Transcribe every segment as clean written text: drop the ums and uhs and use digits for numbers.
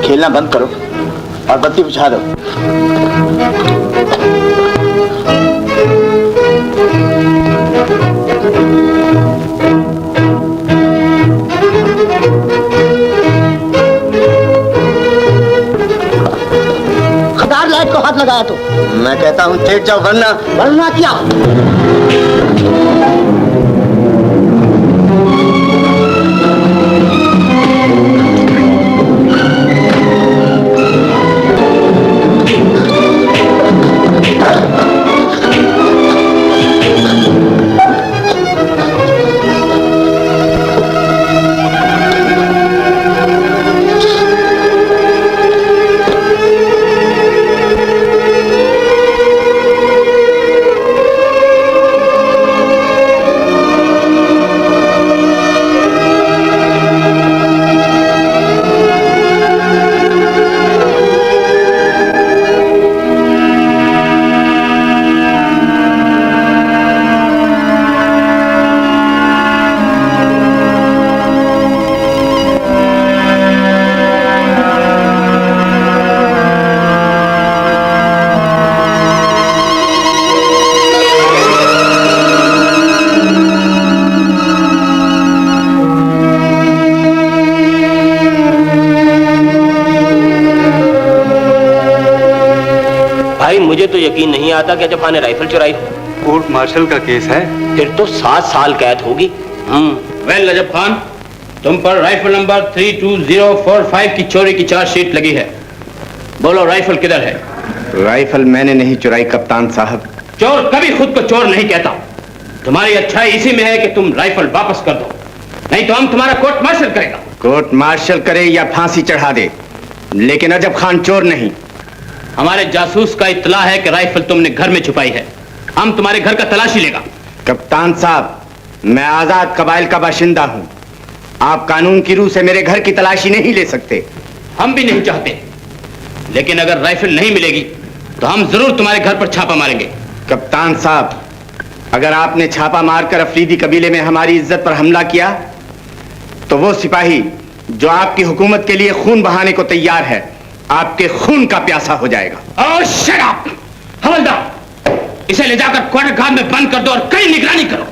खेलना बंद करो और बत्ती बुझा दो। खदार लाइट को हाथ लगाया तो मैं कहता हूँ टेक जाओ, वरना क्या। मुझे तो यकीन नहीं आता कि अजब खान ने राइफल चुराई। कोर्ट मार्शल का केस है। फिर तो 7 साल कैद होगी। वेल अजब खान, तुम पर राइफल नंबर 32045 की चोरी की चार्जशीट लगी है। बोलो राइफल किधर है? राइफल मैंने नहीं चुराई कप्तान साहब। चोर कभी खुद को चोर नहीं कहता। तुम्हारी अच्छाई इसी में है कि तुम राइफल वापस कर दो, नहीं तो हम तुम्हारा कोर्ट मार्शल करेगा। कोर्ट मार्शल करे या फांसी चढ़ा दे, लेकिन अजब खान चोर नहीं। हमारे जासूस का इत्तला है कि राइफल तुमने घर में छुपाई है। हम तुम्हारे घर का तलाशी लेगा। कप्तान साहब, मैं आजाद कबाइल का बाशिंदा हूं। आप कानून की रूह से मेरे घर की तलाशी नहीं ले सकते। हम भी नहीं चाहते, लेकिन अगर राइफल नहीं मिलेगी तो हम जरूर तुम्हारे घर पर छापा मारेंगे। कप्तान साहब, अगर आपने छापा मारकर अफरीदी कबीले में हमारी इज्जत पर हमला किया तो वो सिपाही जो आपकी हुकूमत के लिए खून बहाने को तैयार है, आपके खून का प्यासा हो जाएगा। ओह शट अप! हवलदार, इसे ले जाकर क्वार्टर गार्ड में बंद कर दो और कई निगरानी करो।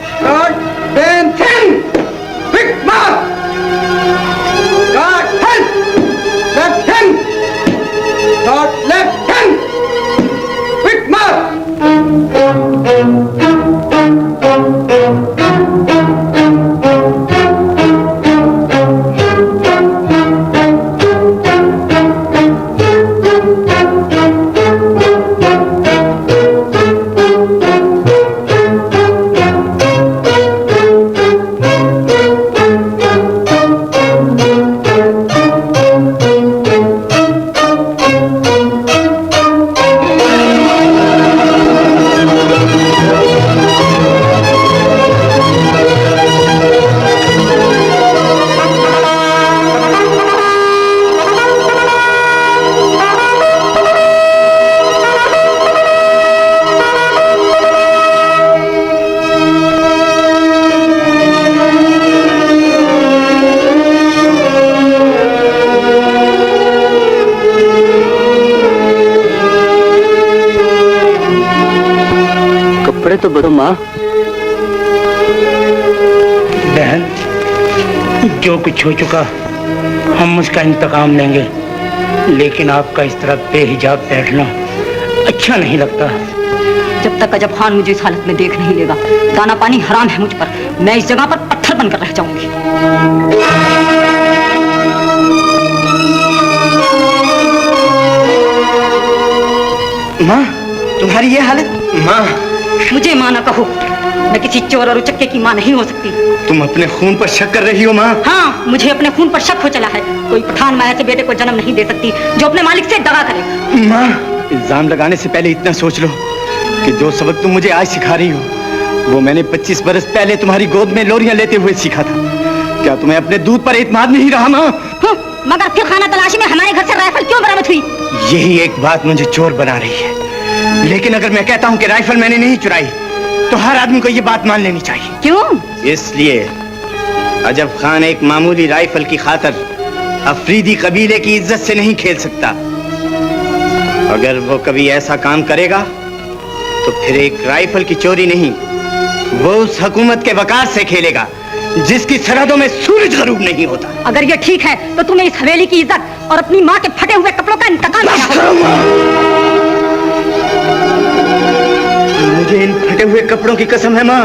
तो बड़ो माँ। बहन, जो कुछ हो चुका हम उसका इंतकाम लेंगे, लेकिन आपका इस तरह बेहिजाब बैठना अच्छा नहीं लगता। जब तक अजब खान मुझे इस हालत में देख नहीं लेगा, दाना पानी हराम है मुझ पर। मैं इस जगह पर पत्थर बनकर रह जाऊंगी। माँ, तुम्हारी ये हालत? माँ, मुझे माँ ना कहो। मैं किसी चोर और उचक्के की माँ नहीं हो सकती। तुम अपने खून पर शक कर रही हो माँ? हाँ, मुझे अपने खून पर शक हो चला है। कोई पठान माया से बेटे को जन्म नहीं दे सकती जो अपने मालिक से दगा करे। माँ, इल्जाम लगाने से पहले इतना सोच लो कि जो सबक तुम मुझे आज सिखा रही हो वो मैंने 25 बरस पहले तुम्हारी गोद में लोरियां लेते हुए सीखा था। क्या तुम्हें अपने दूध पर एतमाद नहीं रहा माँ? मगर फिर खाना तलाशी में हमारे घर से राइफल क्यों बरामद हुई? यही एक बात मुझे चोर बना रही है। लेकिन अगर मैं कहता हूँ कि राइफल मैंने नहीं चुराई तो हर आदमी को ये बात मान लेनी चाहिए। क्यों? इसलिए अजब खान एक मामूली राइफल की खातिर अफरीदी कबीले की इज्जत से नहीं खेल सकता। अगर वो कभी ऐसा काम करेगा तो फिर एक राइफल की चोरी नहीं, वो उस हुकूमत के वकार से खेलेगा जिसकी सरहदों में सूरज गरूब नहीं होता। अगर ये ठीक है तो तुम्हें इस हवेली की इज्जत और अपनी माँ के फटे हुए कपड़ों का इंतकाम लेना होगा। मुझे इन फटे हुए कपड़ों की कसम है माँ,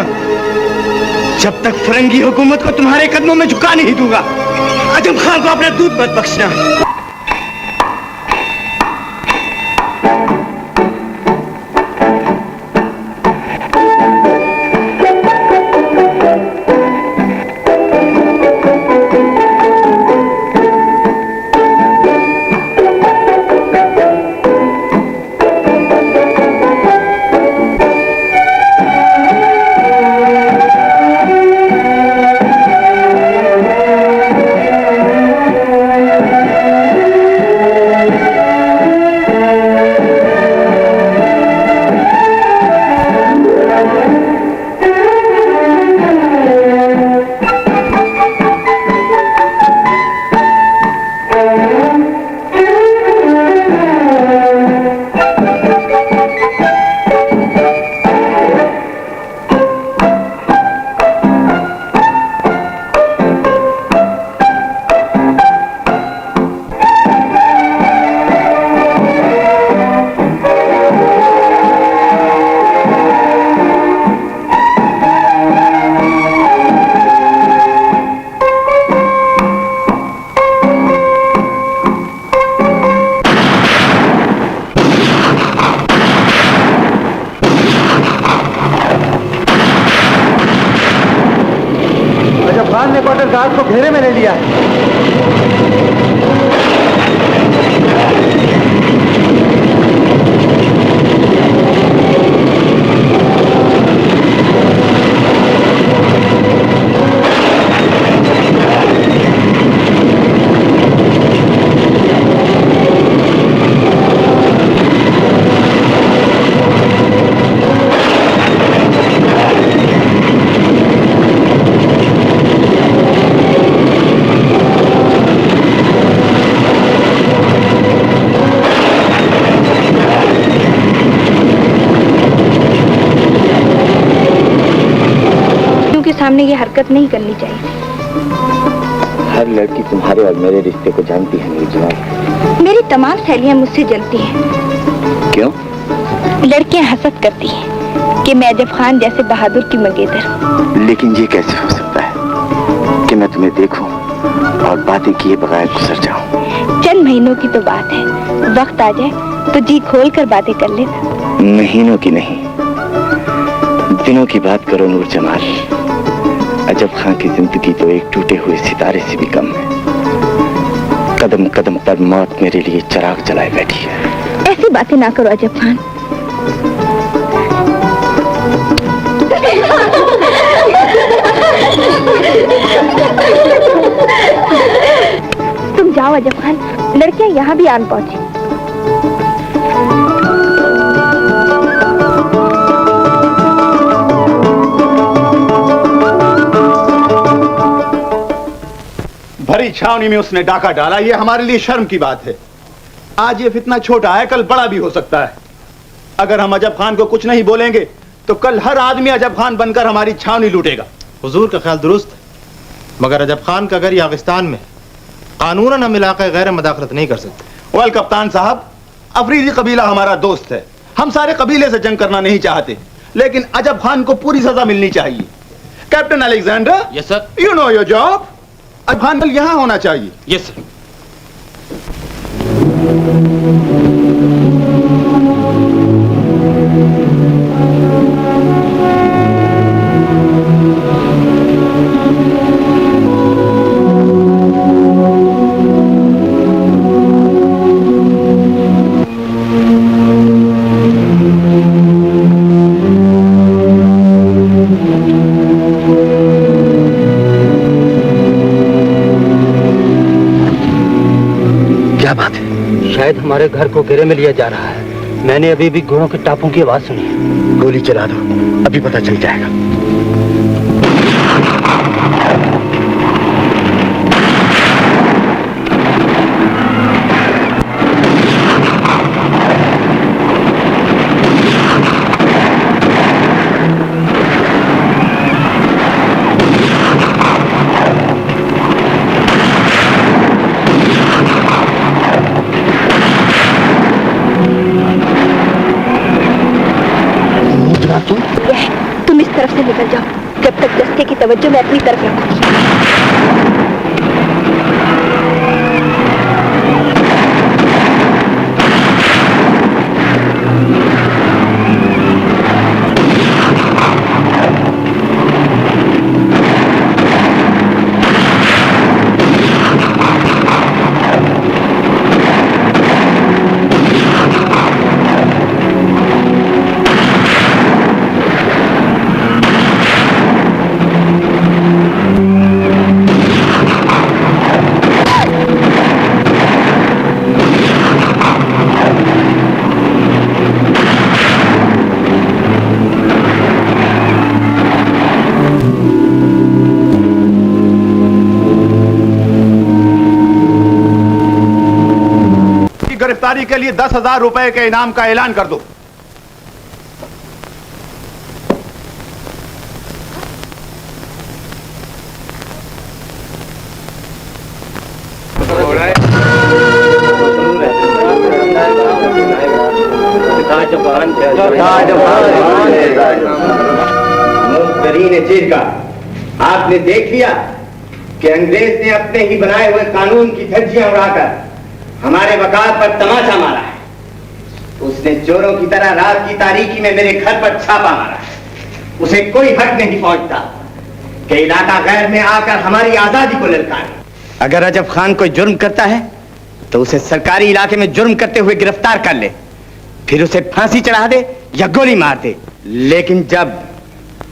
जब तक फरंगी हुकूमत को तुम्हारे कदमों में झुका नहीं दूंगा। अजब खान को अपना दूध मत बख्शना। गार्ड को घेरे में ले लिया है। सामने ये हरकत नहीं करनी चाहिए। हर लड़की तुम्हारे और मेरे रिश्ते को जानती है मेरी जवाब। मेरी तमाम सहेलियां मुझसे जलती हैं। क्यों? लड़कियां हसद करती हैं कि मैं अजब खान जैसे बहादुर की मंगेतर। लेकिन ये कैसे हो सकता है कि मैं तुम्हें देखूं और बातें किए बगैर गुजर जाऊं? चंद महीनों की तो बात है, वक्त आ जाए तो जी खोल कर बातें कर लेना। महीनों की नहीं, दिनों की बात करो नूर जमाल। अजब खान की जिंदगी तो एक टूटे हुए सितारे से भी कम है। कदम कदम पर मौत मेरे लिए चिराग जलाए बैठी है। ऐसी बातें ना करो अजब खान। तुम जाओ अजब खान, लड़कियां यहाँ भी आन पहुंची। भरी छावनी में उसने डाका डाला, ये हमारे लिए शर्म की बात है। आज ये फितना छोटा है, कल बड़ा भी हो सकता है। अगर हम अजब खान को कुछ नहीं बोलेंगे तो कल हर आदमी अजब खान बनकर हमारी छावनी लूटेगा। हुजूर का ख्याल दुरुस्त है, मगर अजब खान का घर यागिस्तान में कानूनन हम इलाके गैर मदाखलत नहीं कर सकते। वेल कप्तान साहब, अफरीदी कबीला हमारा दोस्त है, हम सारे कबीले से जंग करना नहीं चाहते, लेकिन अजब खान को पूरी सजा मिलनी चाहिए। Captain Alexander. Yes sir. You know your job. अजब खान कल यहाँ होना चाहिए। Yes sir. शायद हमारे घर को घेरे में लिया जा रहा है। मैंने अभी भी घोड़ों के टापों की आवाज सुनी। गोली चला दो, अभी पता चल जाएगा। तुम इस तरफ से निकल जाओ, जब तक दस्ते की तवज्जो मैं अपनी तरफ रखूंगी। गिरफ्तारी के लिए 10,000 रुपए के इनाम का ऐलान कर दो। चीज का आपने देख लिया कि अंग्रेज ने अपने ही बनाए हुए कानून की धज्जियां उड़ाकर हमारे वकार पर तमाचा मारा है। उसने चोरों की तरह रात की तारीकी में मेरे घर पर छापा मारा है। उसे कोई हक नहीं पहुंचता कि इलाका गैर में आकर हमारी आजादी को ललकारे। अगर रजब खान कोई जुर्म करता है तो उसे सरकारी इलाके में जुर्म करते हुए गिरफ्तार कर ले, फिर उसे फांसी चढ़ा दे या गोली मार दे। लेकिन जब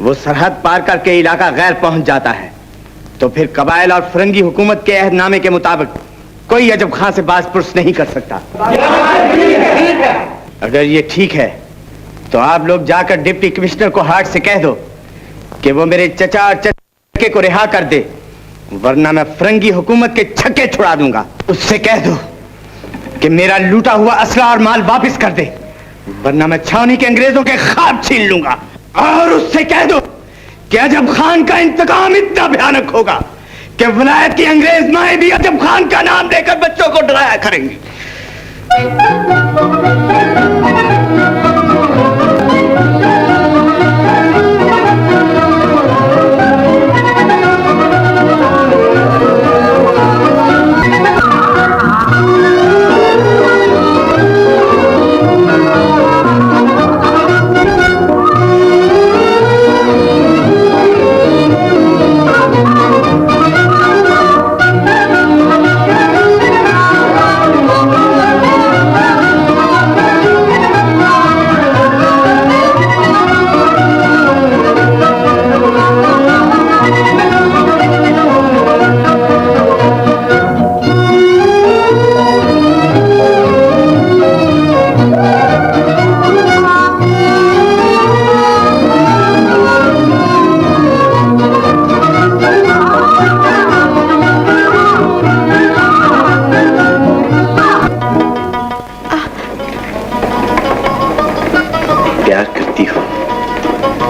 वो सरहद पार करके इलाका गैर पहुंच जाता है तो फिर कबाइल और फिरंगी हुकूमत के अहदनामे के मुताबिक कोई अजब खां से बाज पुरुष नहीं कर सकता। अगर ये ठीक है तो आप लोग जाकर डिप्टी कमिश्नर को हार्ट से कह दो कि वो मेरे चचा और चचे को रिहा कर दे, वरना मैं फिरंगी हुकूमत के छक्के छुड़ा दूंगा। उससे कह दो कि मेरा लूटा हुआ असला और माल वापस कर दे, वरना मैं छावनी के अंग्रेजों के ख्वाब छीन लूंगा। और उससे कह दो कि अजब खान का इंतकाम इतना भयानक होगा कि विलायत की अंग्रेज माएं भी अजब खान का नाम लेकर बच्चों को डराया करेंगी।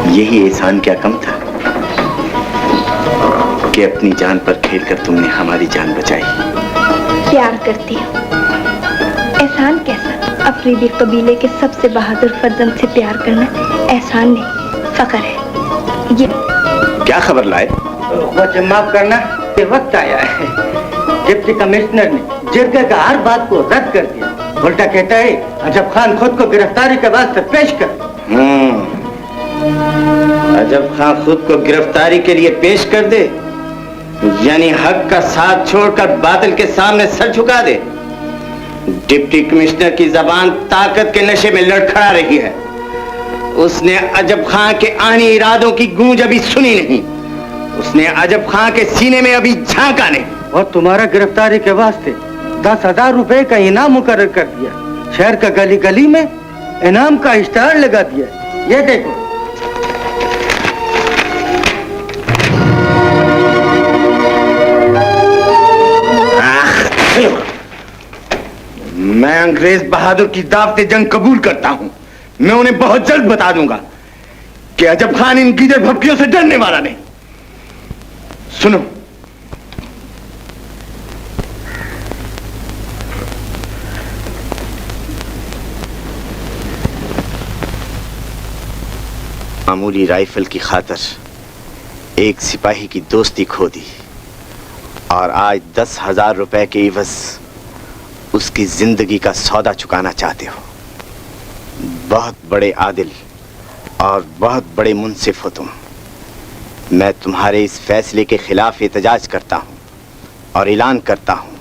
यही एहसान क्या कम था कि अपनी जान पर खेलकर तुमने हमारी जान बचाई। प्यार करती हूँ, एहसान कैसा? अफरीदी कबीले के सबसे बहादुर फर्जंद से प्यार करना एहसान नहीं, फख्र है। ये क्या खबर लाए? माफ करना, ये वक्त आया है। डिप्टी कमिश्नर ने जिरगे का हर बात को रद्द कर दिया। उल्टा कहता है अजब खान खुद को गिरफ्तारी के वास्ते पेश कर। अजब खान खुद को गिरफ्तारी के लिए पेश कर दे, यानी हक का साथ छोड़कर बातिल के सामने सर झुका दे। डिप्टी कमिश्नर की जबान ताकत के नशे में लड़खड़ा रही है। उसने अजब खान के आनी इरादों की गूंज अभी सुनी नहीं, उसने अजब खान के सीने में अभी झांका नहीं। और तुम्हारा गिरफ्तारी के वास्ते 10,000 रुपए का इनाम मुकर्रर कर दिया। शहर का गली गली में इनाम का इश्तेहार लगा दिया। ये देखो। मैं अंग्रेज बहादुर की दावते जंग कबूल करता हूं। मैं उन्हें बहुत जल्द बता दूंगा कि अजब खान इन गीदड़ भपकियों से डरने वाला नहीं। सुनो, मामूली राइफल की खातिर एक सिपाही की दोस्ती खो दी और आज 10,000 रुपए के इवज उसकी जिंदगी का सौदा चुकाना चाहते हो। बहुत बड़े आदिल और बहुत बड़े मुंसिफ हो तुम। मैं तुम्हारे इस फैसले के खिलाफ एहतजाज करता हूं और ऐलान करता हूं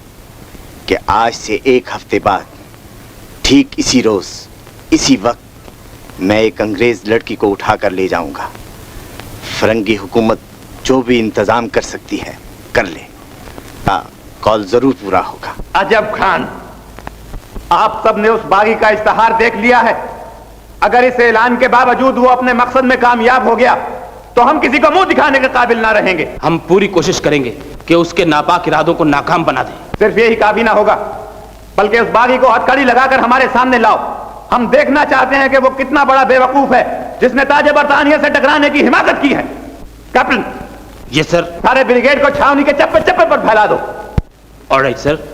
कि आज से 1 हफ्ते बाद ठीक इसी रोज इसी वक्त मैं एक अंग्रेज लड़की को उठाकर ले जाऊंगा। फरंगी हुकूमत जो भी इंतजाम कर सकती है कर ले। कॉल जरूर पूरा होगा। अजब खान, आप सब ने उस बागी का इश्तहार देख लिया है। अगर इस ऐलान के बावजूद वो अपने मकसद में कामयाब हो गया तो हम किसी को मुंह दिखाने के काबिल ना रहेंगे। हम पूरी कोशिश करेंगे कि उसके नापाक इरादों को नाकाम बना दें। सिर्फ यही काफी ना होगा, बल्कि उस बागी को हथकड़ी लगाकर हमारे सामने लाओ। हम देखना चाहते हैं कि वो कितना बड़ा बेवकूफ है जिसने ताजे बरतानिया से टकराने की हिमाकत की है। कैप्टन। Yes sir. सारे ब्रिगेड को छावनी के चप्पे चप्पे पर फैला दो। Alright sir.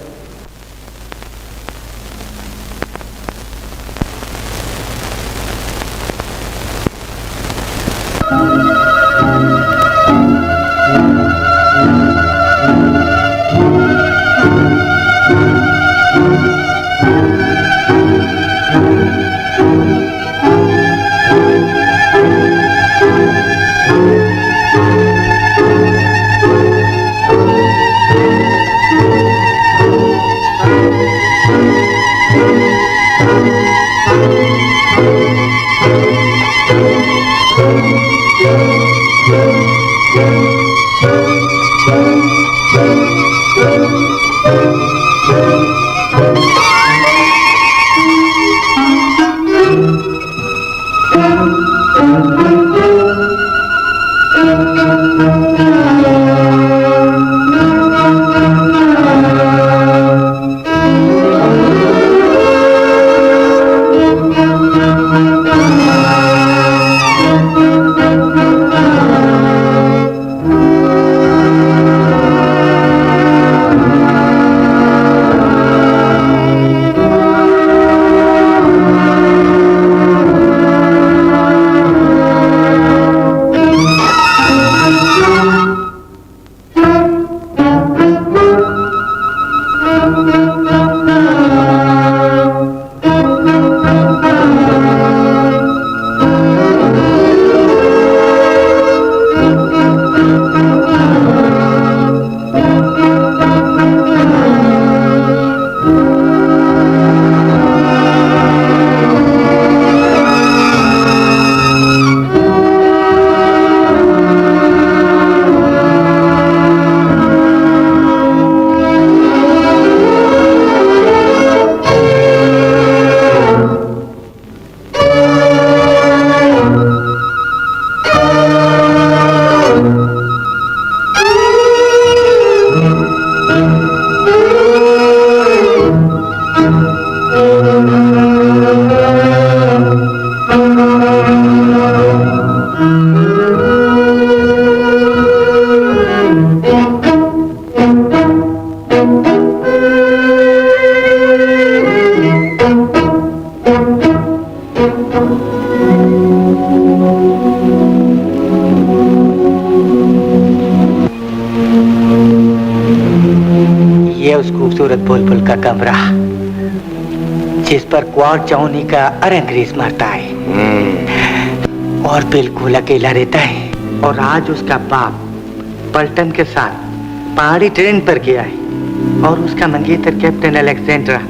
खूबसूरत बुलबुल का कमरा जिस पर क्वार्ट चौनी का अंग्रेज मारता है और बिल्कुल अकेला रहता है। और आज उसका बाप पल्टन के साथ पहाड़ी ट्रेन पर गया है और उसका मंगेतर कैप्टन अलेक्जेंड्रा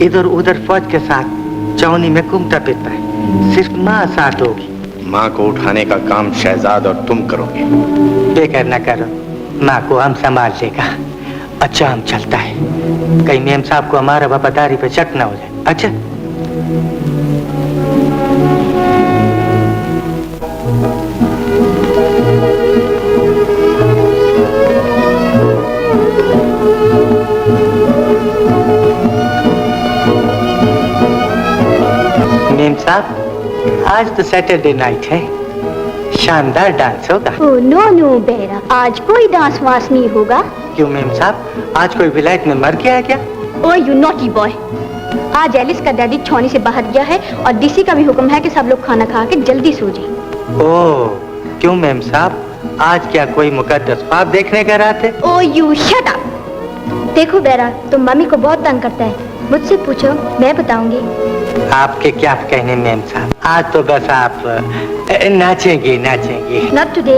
इधर उधर फौज के साथ चौनी में घूमता फिरता है। सिर्फ माँ साथ होगी। माँ को उठाने का काम शहजाद और तुम करोगे। बेकर न करो, माँ को हम संभाल लेगा। अच्छा हम चलता है। कहीं मेम साहब को हमारा वफादारी पे शक ना हो जाए। अच्छा मेम साहब, आज तो सैटरडे नाइट है, शानदार डांस होगा। ओह नो नो बेरा, आज कोई डांस वांस नहीं होगा। क्यों मेम साहब, आज कोई विलायत में मर गया है क्या? ओह यू नॉटी बॉय, आज एलिस का डैडी छौनी से बाहर गया है और डीसी का भी हुक्म है कि सब लोग खाना खा के जल्दी सो जाएं। ओह, क्यों मेम साहब, आज क्या कोई मुकद्दस ख्वाब देखने का रात है? Oh you shut up. देखो बेरा, तुम मम्मी को बहुत तंग करता है, मुझसे पूछो, मैं बताऊंगी। आपके क्या कहने मेम साहब, आज तो बस आप नाचेंगे नाचेंगे। नॉट टुडे,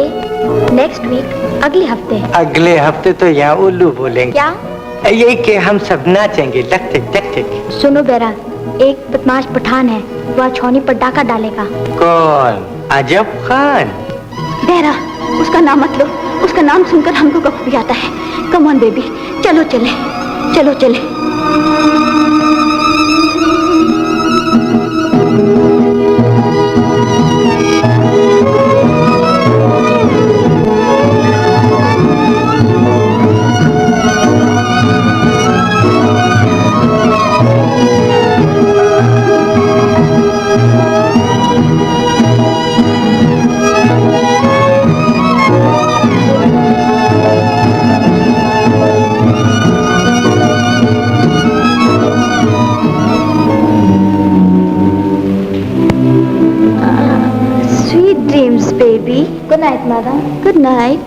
नेक्स्ट वीक, अगले हफ्ते। अगले हफ्ते तो यहाँ उल्लू बोलेंगे। क्या? ये कि हम सब नाचेंगे लकटिक लकटिक। सुनो बेरा, एक बदमाश पठान है, वह छौनी पर डाका डालेगा। कौन? अजब खान? बेरा, उसका नाम मत लो, उसका नाम सुनकर हमको कफ भी आता है। कम ऑन बेबी, चलो चले, चलो चले। Good night, madam. Good night.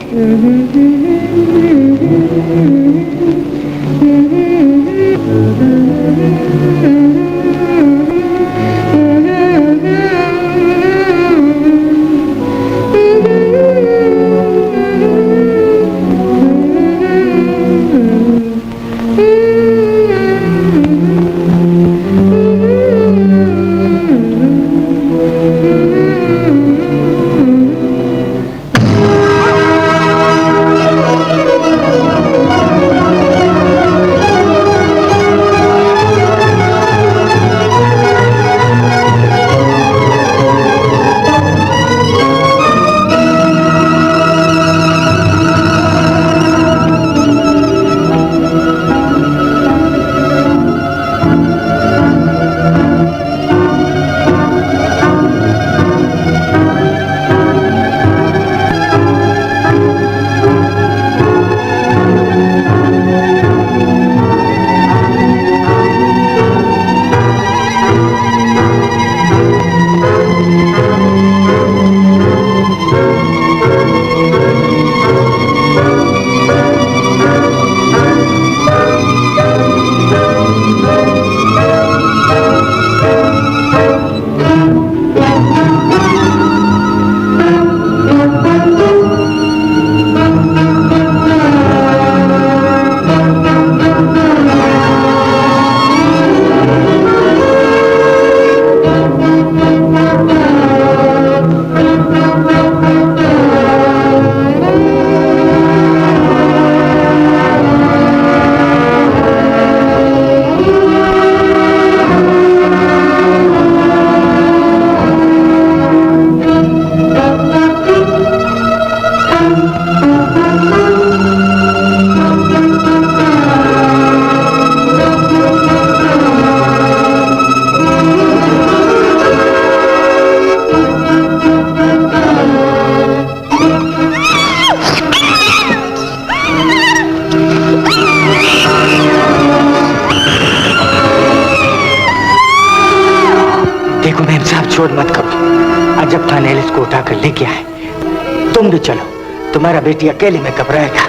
छोड़ मत करो। अजब खान एलिस को उठाकर लेके आए। तुम भी चलो, तुम्हारा बेटी अकेले में घबराएगा।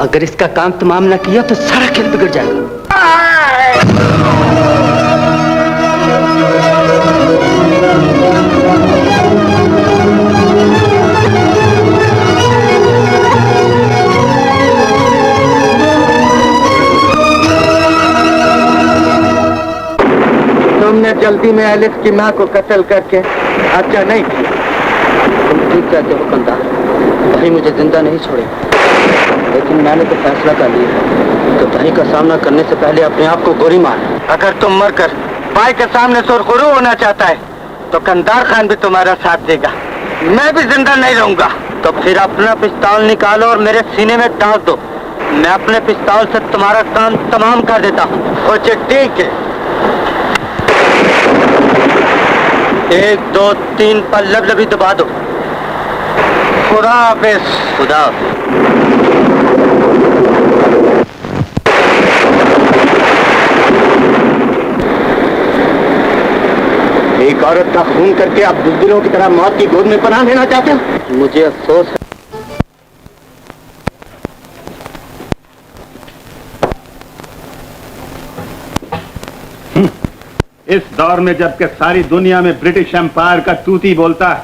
अगर इसका काम तमाम ना किया तो सारा खेल बिगड़ जाएगा। तुमने जल्दी में एलिस की माँ को कत्ल करके अच्छा नहीं किया। तुम ठीक कहते हो कंधा, कहीं मुझे जिंदा नहीं छोड़े, लेकिन मैंने तो फैसला कर लिया। गद्दारी का सामना करने से पहले अपने आप को गोली मार। अगर तुम मरकर भाई के सामने सुरखरू होना चाहता है तो कंधार खान भी तुम्हारा साथ देगा। मैं भी जिंदा नहीं रहूंगा। तो फिर अपना पिस्तौल निकालो और मेरे सीने में डाल दो। मैं अपने पिस्तौल से तुम्हारा काम तमाम कर देता हूँ। सोचे ठीक है। 1 2 3 पर लबलबी दबा दो। खुदा हाफिज। खुदा एक औरत का खून करके आप बुज़दिलों की तरह मौत की गोद में पनाह लेना चाहते हो? मुझे अफसोस है। इस दौर में जबकि सारी दुनिया में ब्रिटिश एम्पायर का तूती बोलता है,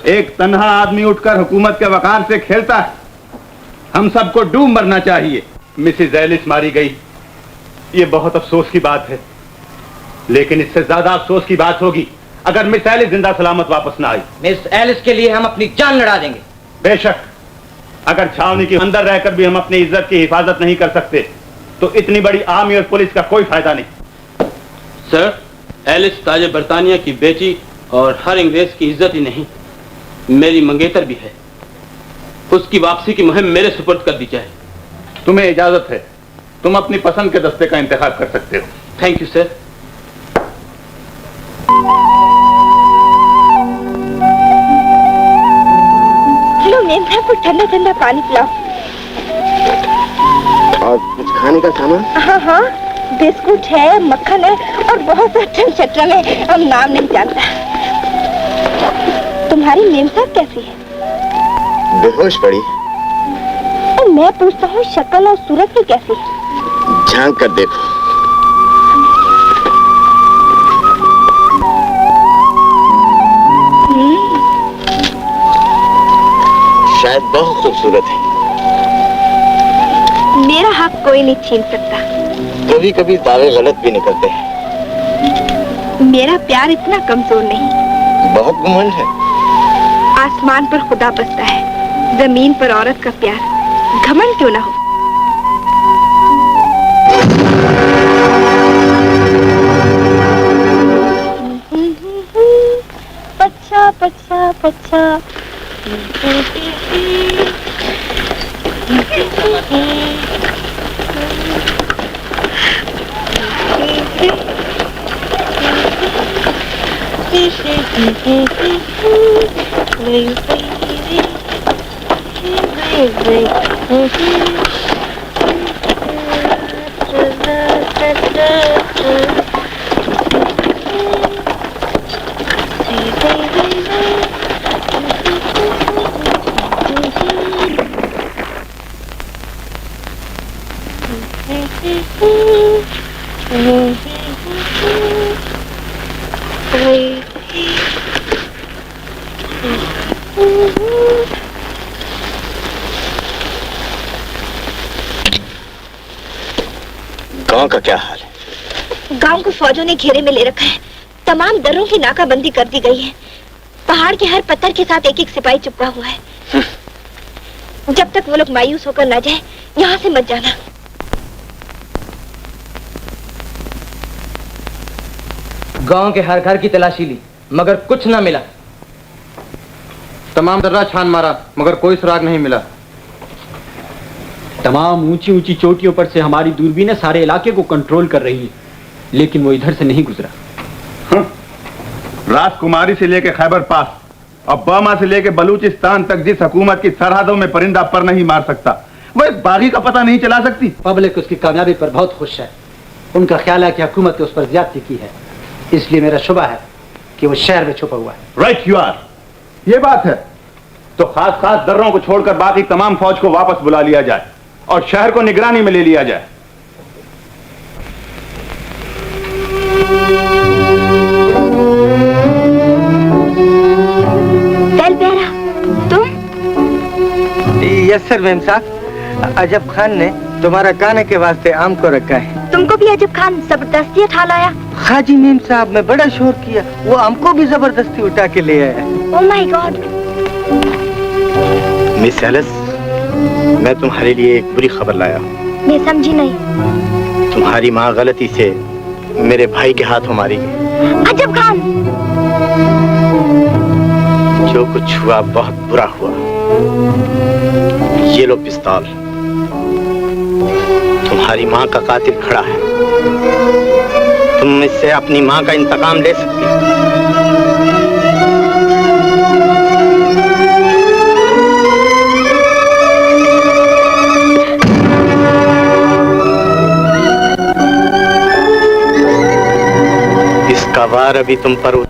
एक तन्हा आदमी उठकर हुकूमत के वकार से खेलता है। हम सबको डूब मरना चाहिए। मिसेस एलिस मारी गई, ये बहुत अफसोस की बात है, लेकिन इससे ज्यादा अफसोस की बात होगी अगर मिस एलिस जिंदा सलामत वापस ना आई। मिस एलिस के लिए हम अपनी जान लड़ा देंगे। बेशक, अगर छावनी के अंदर रहकर भी हम अपनी इज्जत की हिफाजत नहीं कर सकते तो इतनी बड़ी आर्मी और पुलिस का कोई फायदा नहीं। सर, एलिस ताज बरतानिया की बेटी और हर अंग्रेज की इज्जत ही नहीं, मेरी मंगेतर भी है। उसकी वापसी की मुहिम मेरे सुपुर्द कर दी जाए। तुम्हें इजाजत है, तुम अपनी पसंद के दस्ते का इंतखाब कर सकते हो। Thank you sir. Low ma'am साहब को ठंडा ठंडा पानी पिलाओ। और कुछ खाने का सामान? हाँ हाँ, बिस्कुट है, मक्खन है और बहुत सा चटचटन है, हम नाम नहीं जानता। तुम्हारी मेम साहब कैसी है? बेहोश पड़ी। और मैं पूछता हूँ शक्ल और सूरत की कैसी है? झांक कर देखो। शायद बहुत खूबसूरत है। मेरा हक कोई नहीं छीन सकता। कभी कभी दावे गलत भी निकलते हैं। मेरा प्यार इतना कमजोर नहीं। बहुत घमंड है। आसमान पर खुदा बसता है, जमीन पर औरत का प्यार घमंड क्यों ना हो। पच्छा पच्छा पच्छा गांव का क्या हाल है? गांव को फौजों ने घेरे में ले रखा है। तमाम दरों की नाकाबंदी कर दी गई है। पहाड़ के हर पत्थर के साथ एक एक सिपाही चिपका हुआ है। जब तक वो लोग मायूस होकर ना जाए, यहाँ से मत जाना। गांव के हर घर की तलाशी ली मगर कुछ ना मिला। तमाम दर्रा छान मारा मगर कोई सुराग नहीं मिला। तमाम ऊंची ऊंची चोटियों पर से हमारी दूरबीनें सारे इलाके को कंट्रोल कर रही है, लेकिन वो इधर से नहीं गुजरा। राजकुमारी से लेकर खैबर पास और बर्मा से लेकर बलूचिस्तान तक जिस हुकूमत की सरहदों में परिंदा पर नहीं मार सकता, वो एक बागी का पता नहीं चला सकती। पब्लिक उसकी कामयाबी पर बहुत खुश है। उनका ख्याल है कि हुकूमत ने उस पर ज्यादती की है, इसलिए मेरा शुबा है कि वो शहर में छुपा हुआ है। Right you are. ये बात है तो खास खास दर्रों को छोड़कर बाकी तमाम फौज को वापस बुला लिया जाए और शहर को निगरानी में ले लिया जाए। यस सर मेम साहब, अजब खान ने तुम्हारा खाने के वास्ते आम को रखा है। तुमको भी अजब खान जबरदस्ती उठा लाया? हाजी मेम साहब ने बड़ा शोर किया, वो हमको भी जबरदस्ती उठा के ले आया। Oh my God. Miss Alice, मैं तुम्हारे लिए एक बुरी खबर लाया हूँ। मैं समझी नहीं। तुम्हारी माँ गलती से मेरे भाई के हाथों मारी गई। अजब खान, जो कुछ हुआ बहुत बुरा हुआ। ये लो पिस्तौल, तुम्हारी माँ का कातिल खड़ा है, तुम इससे अपनी माँ का इंतकाम ले सकती हो। इसका वार अभी तुम पर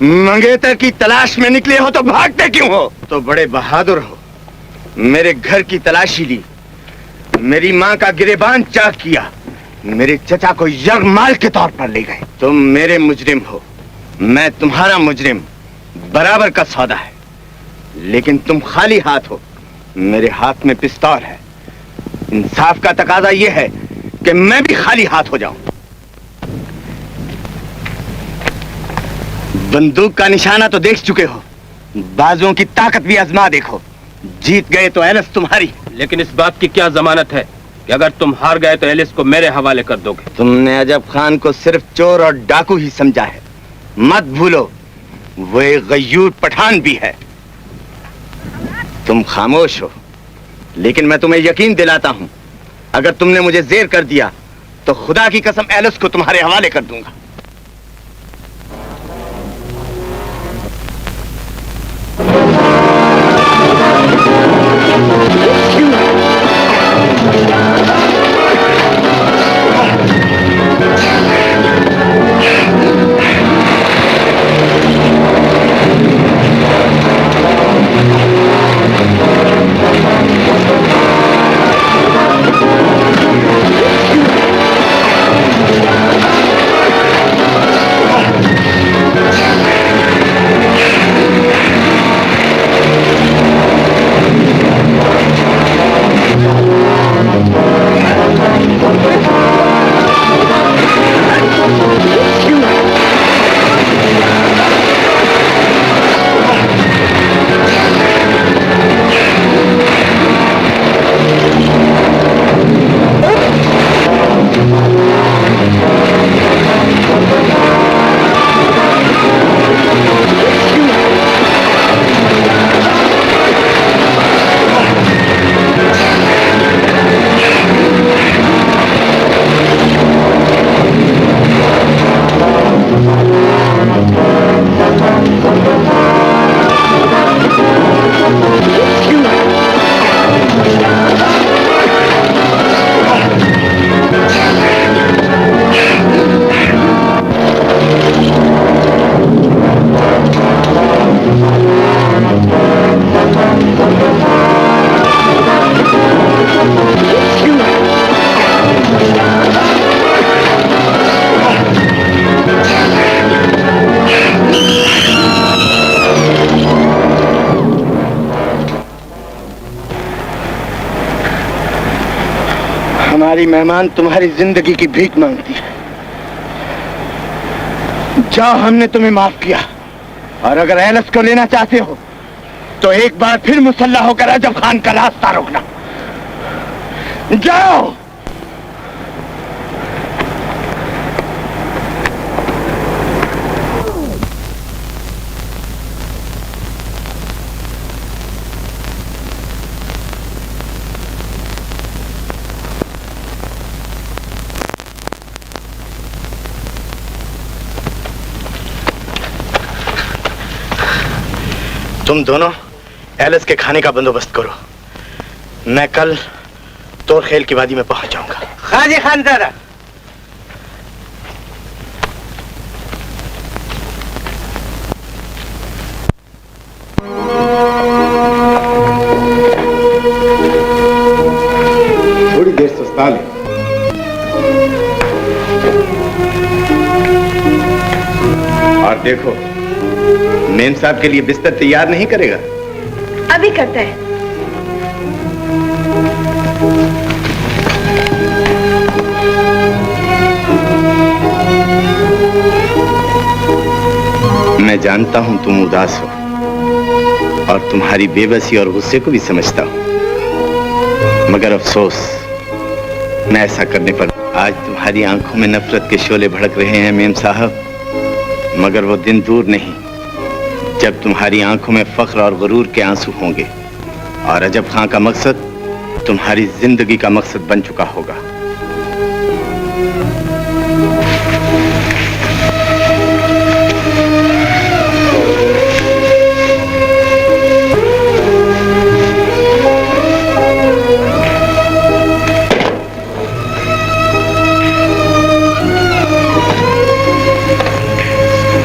मंगेतर की तलाश में निकले हो तो भागते क्यों हो? तो बड़े बहादुर हो। मेरे घर की तलाशी ली, मेरी माँ का गिरेबान चाक किया, मेरे चचा को यरमाल के तौर पर ले गए। तुम मेरे मुजरिम हो, मैं तुम्हारा मुजरिम, बराबर का सौदा है। लेकिन तुम खाली हाथ हो, मेरे हाथ में पिस्तौल है। इंसाफ का तकाजा यह है कि मैं भी खाली हाथ हो जाऊं। बंदूक का निशाना तो देख चुके हो, बाजुओं की ताकत भी आजमा देखो। जीत गए तो एनस तुम्हारी, लेकिन इस बात की क्या जमानत है कि अगर तुम हार गए तो एलिस को मेरे हवाले कर दोगे? तुमने अजब खान को सिर्फ चोर और डाकू ही समझा है। मत भूलो वो एक गयूर पठान भी है। तुम खामोश हो, लेकिन मैं तुम्हें यकीन दिलाता हूं, अगर तुमने मुझे जेर कर दिया तो खुदा की कसम एलिस को तुम्हारे हवाले कर दूंगा। हमारी मेहमान तुम्हारी जिंदगी की भीख मांगती है। जाओ, हमने तुम्हें माफ किया, और अगर एलिस को लेना चाहते हो तो एक बार फिर मुसल्ला होकर अजब खान का रास्ता रोकना। जाओ। तुम दोनों एलिस के खाने का बंदोबस्त करो। मैं कल तोर खेल की वादी में पहुंच जाऊंगा। खाजी खानजादा, थोड़ी देर सुस्ता ले। और देखो, मेम साहब के लिए बिस्तर तैयार नहीं करेगा? अभी करता है। मैं जानता हूं तुम उदास हो, और तुम्हारी बेबसी और गुस्से को भी समझता हूं, मगर अफसोस, मैं ऐसा करने पर आज तुम्हारी आंखों में नफरत के शोले भड़क रहे हैं मेम साहब, मगर वो दिन दूर नहीं जब तुम्हारी आंखों में फख्र और गुरूर के आंसू होंगे, और अजब खां का मकसद तुम्हारी जिंदगी का मकसद बन चुका होगा।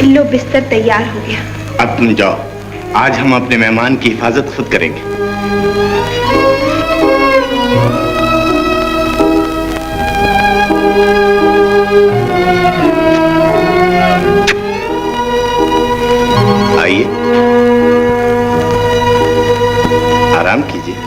लो, बिस्तर तैयार हो गया। अब तुम जाओ, आज हम अपने मेहमान की हिफाजत खुद करेंगे। आइए, आराम कीजिए।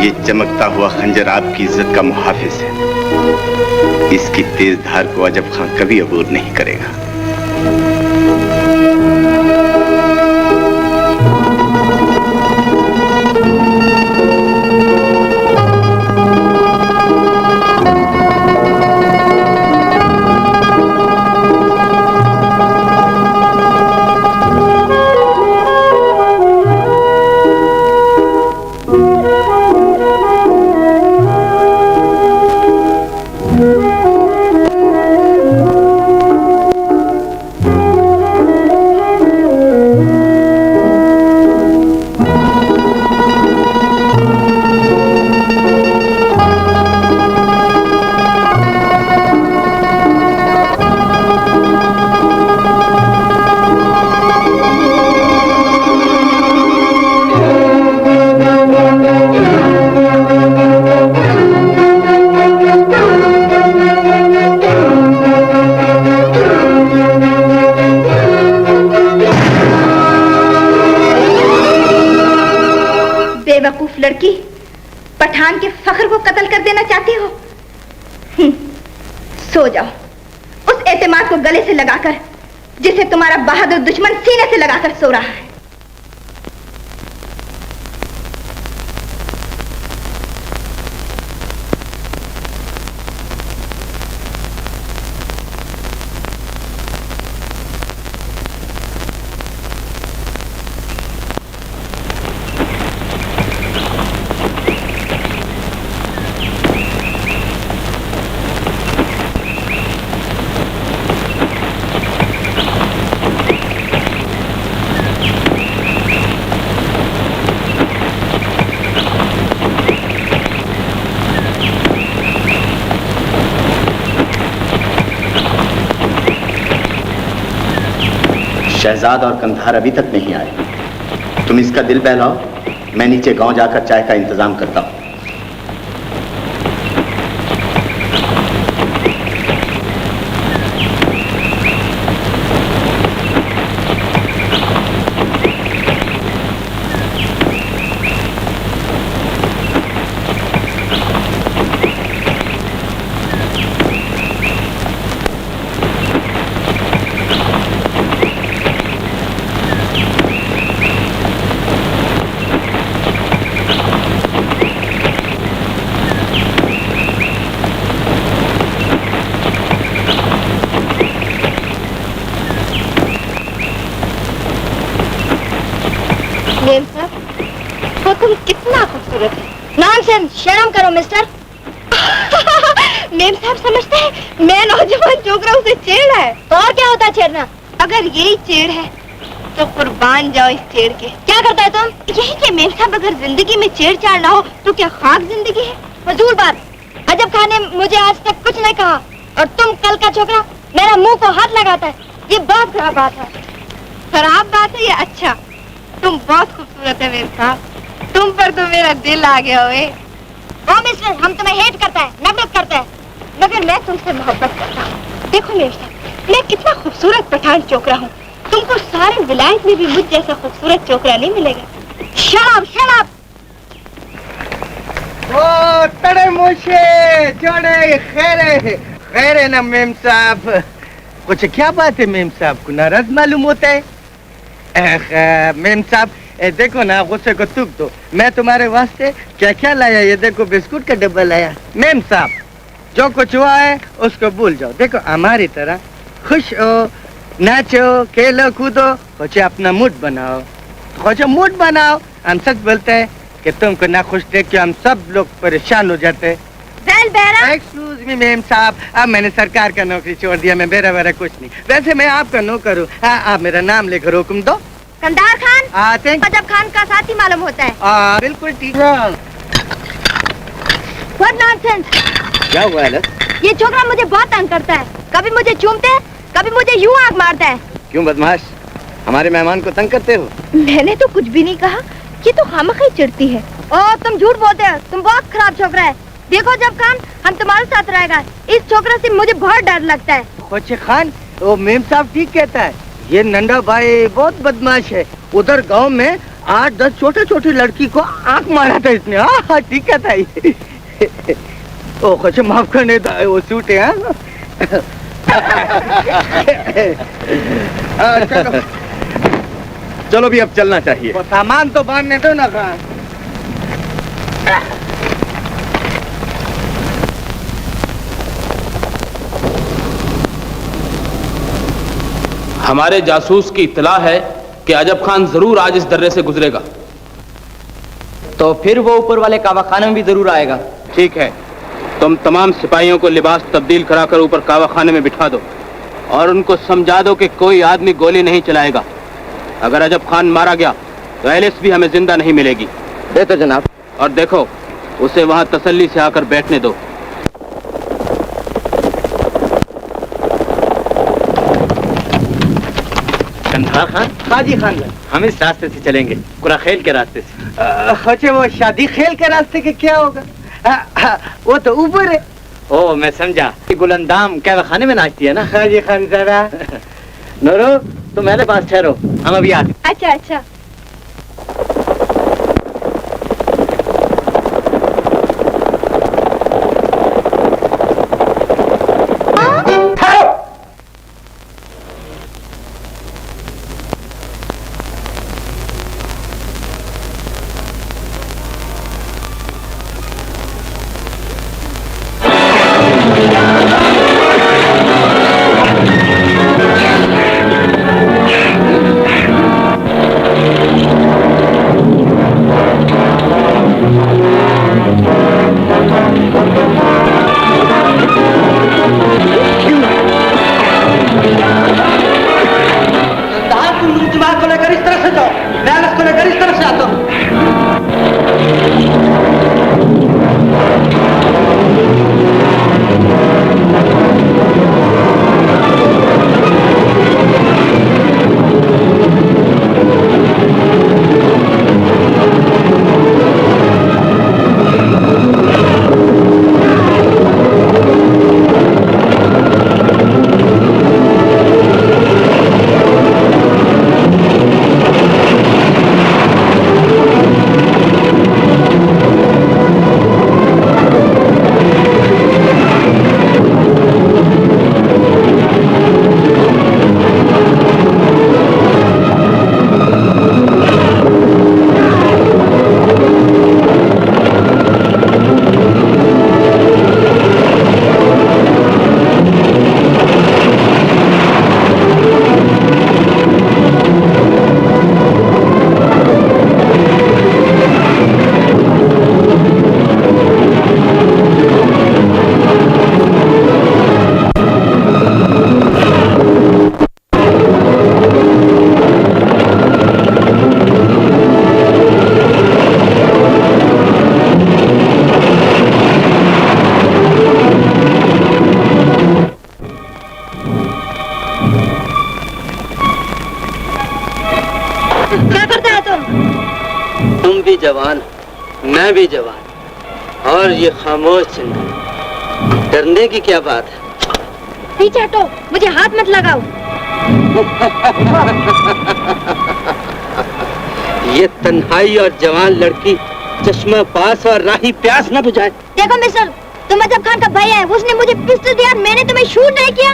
ये चमकता हुआ खंजर आपकी इज्जत का मुहाफिज है। इसकी तेज धार को अजब खान कभी अबूर नहीं करेगा। लड़की पठान के फख्र को कत्ल कर देना चाहती हो? सो जाओ उस एतमाद को गले से लगाकर जिसे तुम्हारा बहादुर दुश्मन सीने से लगाकर सो रहा है। शहजाद और कंधार अभी तक नहीं आए। तुम इसका दिल बहलाओ, मैं नीचे गांव जाकर चाय का इंतजाम करता हूं। तुम कितना खूबसूरत है। नॉनसेंस, शर्म करो मिस्टर। मेम साहब समझते हैं मैं नौजवान छोकरा उसे छेड़ है। और क्या होता है छेड़ना? अगर यही छेड़ है तो कुर्बान जाओ इस छेड़ के। क्या करता है तुम? यही कि मेम साहब अगर जिंदगी में छेड़छाड़ ना हो तो क्या खाक जिंदगी है? फजूल बात। अजब खान ने मुझे आज तक कुछ नहीं कहा और तुम कल का छोकरा मेरा मुंह को हाथ लगाता है। ये बहुत खराब बात है। खराब बात है या अच्छा? तुम बहुत खूबसूरत है मेम साहब, तुम पर तो मेरा दिल आ गया हुए। ओ मिस्टर, हम तुम्हें हेट करता है, नफरत करता है, मगर मैं तुमसे मोहब्बत करता हूँ। देखो मेरे साथ मैं कितना खूबसूरत पठान छोकरा हूँ, तुमको सारे विलायत में भी मुझ जैसा खूबसूरत छोकरा नहीं मिलेगा। शराब शराब। ओ तड़े मोशे जोड़े खैरे खैरे ना मेम साहब। कुछ क्या बात है मेम साहब को नाराज मालूम होता है? मेम साहब देखो ना, गुस्से को थूक दो। मैं तुम्हारे वास्ते क्या क्या लाया, ये देखो बिस्कुट का डब्बा लाया। मेम साहब जो कुछ हुआ है उसको भूल जाओ। देखो हमारी तरह खुश हो, नाचो, खेलो, कूदो, कुछ अपना मूड बनाओ, कुछ मूड बनाओ। हम सच बोलते हैं कि तुमको ना खुश देख के हम सब लोग परेशान हो जाते हैं। एक्सक्यूज मी मेम साहब, अब मैंने सरकार का नौकरी छोड़ दिया, मैं बेरा बेरा कुछ नहीं। वैसे मैं आपका नौकर हूँ। आप मेरा नाम लेकर हुक्म दो। कंधार खान। अजब खान का साथी मालूम होता है। बिल्कुल ठीक है। What nonsense? क्या हुआ है? ये छोकरा मुझे बहुत तंग करता है, कभी मुझे चूमता है, कभी मुझे यूं आग मारता है। क्यों बदमाश, हमारे मेहमान को तंग करते हो? मैंने तो कुछ भी नहीं कहा, ये तो खामखी चिढ़ती है। ओ तुम झूठ बोलते हो, तुम बहुत खराब छोकरा है। देखो जब खान हम तुम्हारे साथ रहेगा, इस छोकरा से मुझे बहुत डर लगता है। खोचे खान, वो मेम साहब ठीक कहता है, ये नंदा भाई बहुत बदमाश है। उधर गांव में 8-10 छोटे छोटी लड़की को आंख मारा था इसने। हाँ ठीक है ये। ओ कुछ माफ करने था वो सूट है। चलो चलो भी अब चलना चाहिए। वो सामान तो बांधने दो ना खान। हमारे जासूस की इत्तला है कि अजब खान जरूर आज इस दर्रे से गुजरेगा। तो फिर वो ऊपर वाले कावाखाने में भी जरूर आएगा। ठीक है, तुम तमाम सिपाहियों को लिबास तब्दील कराकर ऊपर कावाखाने में बिठा दो और उनको समझा दो कि कोई आदमी गोली नहीं चलाएगा। अगर अजब खान मारा गया तो एलिस भी हमें जिंदा नहीं मिलेगी। दे तो जनाब। और देखो उसे वहां तसल्ली से आकर बैठने दो। कंधार खान। हाजी खान, हम इस रास्ते से चलेंगे, कुराखेल के रास्ते से। अच्छा वो शादी खेल के रास्ते के क्या होगा? वो तो ऊपर है। ओ मैं समझा, गुलंदाम क्या खाने में नाचती है ना। हाजी खान जरा नूरो तुम मेरे पास ठहरो, हम अभी आते। अच्छा अच्छा। जवान, मैं भी जवान, और ये खामोश चंदा। डरने की क्या बात है? पीछे हटो, मुझे हाथ मत लगाओ। ये तन्हाई और जवान लड़की चश्मा पास और राही प्यास न बुझाए। देखो मिस्टर, तुम अजब खान का भाई है, उसने मुझे पिस्टल दिया, मैंने तुम्हें शूट नहीं किया।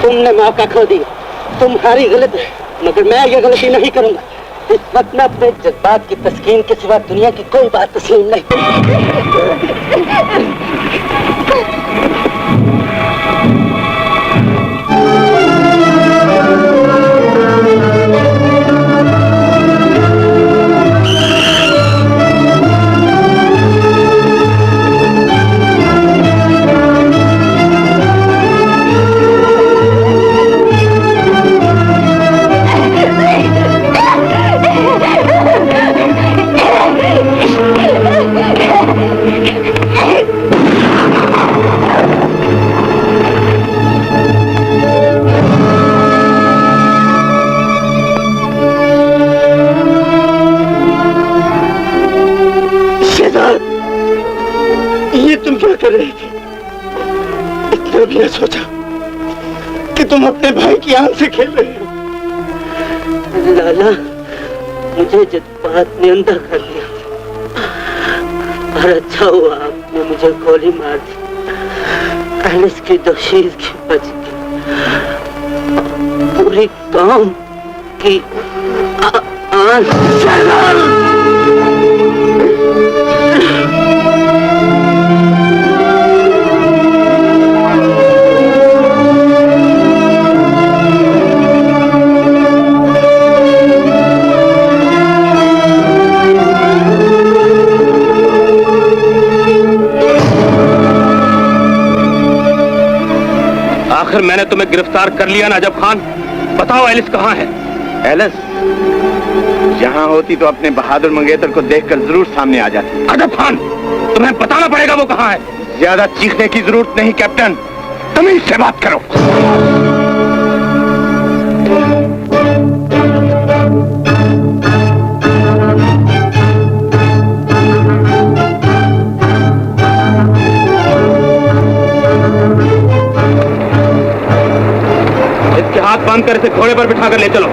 तुमने मौका खो दिया, तुम्हारी गलती, मगर मैं ये गलती नहीं करूंगा। इस वक्त में अपने जज्बात की तस्कीन के सिवा दुनिया की कोई बात तस्लीम नहीं। कभी न सोचा कि तुम अपने भाई की आंख से खेल रहे हो। लाला, मुझे जज्बात ने अंधा कर दिया और अच्छा हुआ आपने मुझे गोली मार दी। एलिस की दोशीर की बच गई, पूरी कौम की आन आखिर मैंने तुम्हें गिरफ्तार कर लिया नजफ खान। बताओ एलिस कहाँ है? एलिस यहाँ होती तो अपने बहादुर मंगेतर को देखकर जरूर सामने आ जाती। नजफ खान, तुम्हें बताना पड़ेगा वो कहाँ है। ज्यादा चीखने की जरूरत नहीं कैप्टन, तुम इससे बात करो। इसके हाथ बांधकर इसे घोड़े पर बिठाकर ले चलो।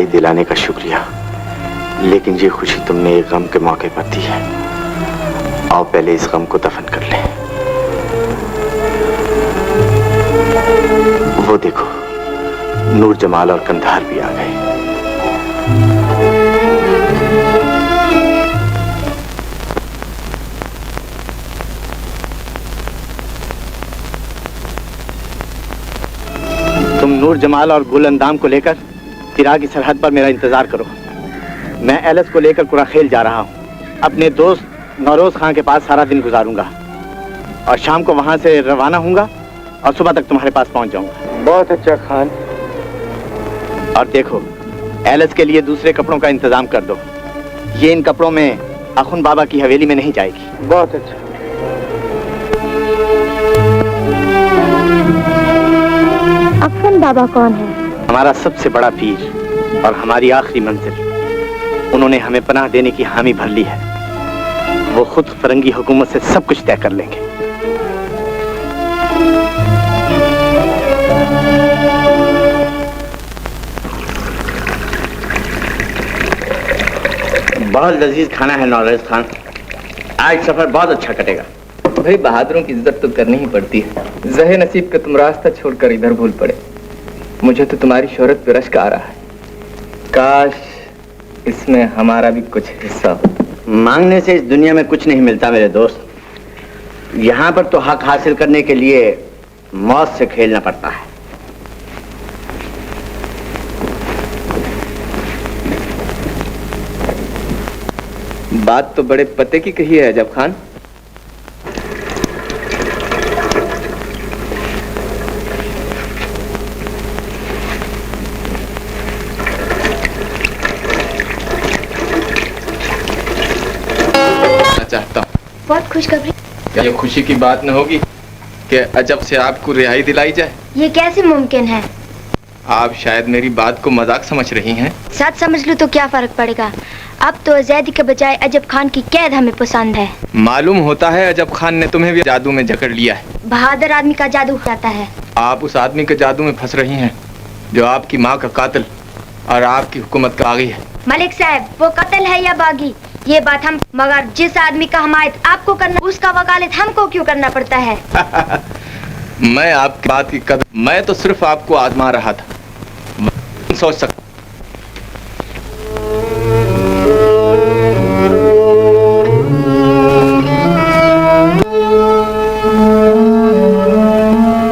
दिलाने का शुक्रिया, लेकिन ये खुशी तुमने एक गम के मौके पर दी है। आओ पहले इस गम को दफन कर ले। वो देखो, नूर जमाल और कंधार भी आ गए। तुम नूर जमाल और गुल अंदाम को लेकर तिरा की सरहद पर मेरा इंतजार करो। मैं एलिस को लेकर कुराखेल जा रहा हूँ। अपने दोस्त नौरोज खान के पास सारा दिन गुजारूंगा और शाम को वहां से रवाना होऊंगा और सुबह तक तुम्हारे पास पहुंच जाऊंगा। बहुत अच्छा खान। और देखो, एलिस के लिए दूसरे कपड़ों का इंतजाम कर दो। ये इन कपड़ों में अखुन बाबा की हवेली में नहीं जाएगी। बहुत अच्छा। अखुन बाबा कौन है? हमारा सबसे बड़ा पीर और हमारी आखिरी मंजिल। उन्होंने हमें पनाह देने की हामी भर ली है। वो खुद फरंगी हुकूमत से सब कुछ तय कर लेंगे। बहुत लजीज खाना है नौरोज खान। आज सफर बहुत अच्छा कटेगा। भाई बहादुरों की इज्जत तो करनी ही पड़ती है। जहे नसीब का तुम रास्ता छोड़कर इधर भूल पड़े। मुझे तो तुम्हारी शोहरत पे रश्क आ रहा है। काश इसमें हमारा भी कुछ हिस्सा हो। मांगने से इस दुनिया में कुछ नहीं मिलता मेरे दोस्त। यहाँ पर तो हक हासिल करने के लिए मौत से खेलना पड़ता है। बात तो बड़े पते की कही है अजब खान। चाहता हूँ बहुत खुशखबरी। क्या ये खुशी की बात न होगी कि अजब से आपको रिहाई दिलाई जाए? ये कैसे मुमकिन है? आप शायद मेरी बात को मजाक समझ रही हैं। सच समझ लो तो क्या फर्क पड़ेगा? अब तो अजैदी के बजाय अजब खान की कैद हमें पसंद है। मालूम होता है अजब खान ने तुम्हें भी जादू में जकड़ लिया है। बहादुर आदमी का जादू जाता है। आप उस आदमी के जादू में फंस रही हैं जो आपकी माँ का कातिल और आपकी हुकूमत का बागी है। मलिक साहब, वो कत्ल है या बागी ये बात हम, मगर जिस आदमी का हमायत आपको करना उसका वकालत हमको क्यों करना पड़ता है? मैं आपकी बात की कदर, मैं तो सिर्फ आपको आजमा रहा था। सोच सकता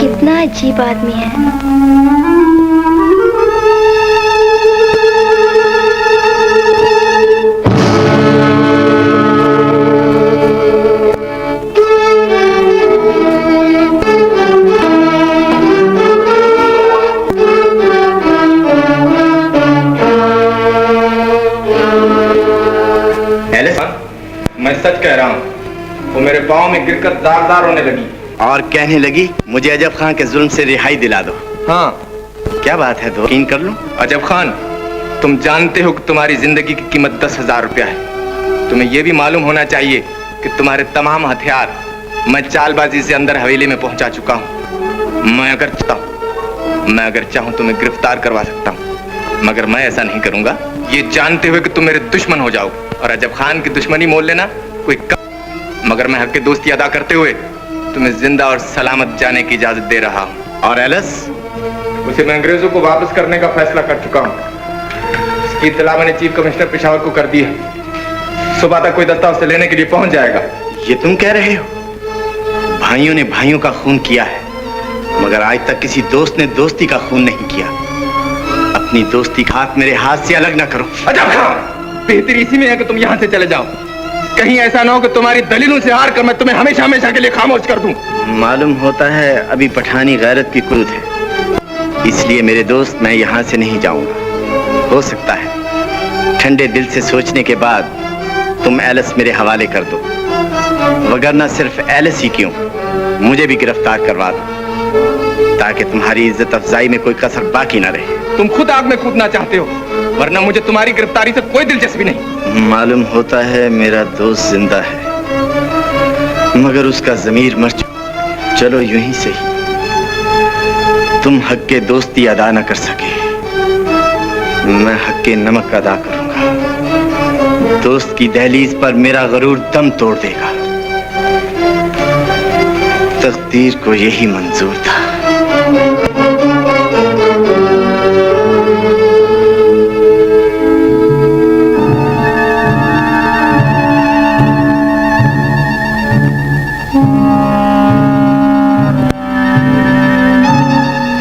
कितना अजीब आदमी है। मैं सच कह रहा हूँ, वो मेरे पाँव में गिरकर जार होने लगी और कहने लगी मुझे अजब खान के जुल्म से रिहाई दिला दो। हाँ, क्या बात है, तो यकीन कर लूं? अजब खान, तुम जानते हो कि तुम्हारी जिंदगी की कीमत 10,000 रुपया है। तुम्हें यह भी मालूम होना चाहिए कि तुम्हारे तमाम हथियार मैं चालबाजी से अंदर हवेली में पहुंचा चुका हूं। मैं अगर चाहूं तुम्हें गिरफ्तार करवा सकता हूं, मगर मैं ऐसा नहीं करूंगा, ये जानते हुए कि तुम मेरे दुश्मन हो जाओगे और अजब खान की दुश्मनी मोल लेना कोई मगर मैं हक की दोस्ती अदा करते हुए तुम्हें जिंदा और सलामत जाने की इजाजत दे रहा हूं। और एलिस? उसे मैं अंग्रेजों को वापस करने का फैसला कर चुका हूं। इसकी इत्तला मैंने चीफ कमिश्नर पेशावर को कर दी है। सुबह तक कोई दस्ता उसे लेने के लिए पहुंच जाएगा। ये तुम कह रहे हो? भाइयों ने भाइयों का खून किया है, मगर आज तक किसी दोस्त ने दोस्ती का खून नहीं किया। अपनी दोस्ती का हाथ मेरे हाथ से अलग ना करो। अजब खान, बेहतर इसी में है कि तुम यहाँ से चले जाओ। कहीं ऐसा ना हो कि तुम्हारी दलीलों से हार कर मैं तुम्हें हमेशा हमेशा के लिए खामोश कर दूं। मालूम होता है अभी पठानी गैरत की कुल्द है, इसलिए मेरे दोस्त मैं यहाँ से नहीं जाऊंगा। हो सकता है ठंडे दिल से सोचने के बाद तुम एलिस मेरे हवाले कर दो, वगरना सिर्फ एलिस ही क्यों, मुझे भी गिरफ्तार करवा दो, ताकि तुम्हारी इज्जत अफजाई में कोई कसर बाकी ना रहे। तुम खुद आग में कूदना चाहते हो, वरना मुझे तुम्हारी गिरफ्तारी से कोई दिलचस्पी नहीं। मालूम होता है मेरा दोस्त जिंदा है, मगर उसका ज़मीर मर चुका। चलो यूं ही सही, तुम हक के दोस्ती अदा न कर सके, मैं हक के नमक अदा करूंगा। दोस्त की दहलीज पर मेरा गरूर दम तोड़ देगा। तकदीर को यही मंजूर था।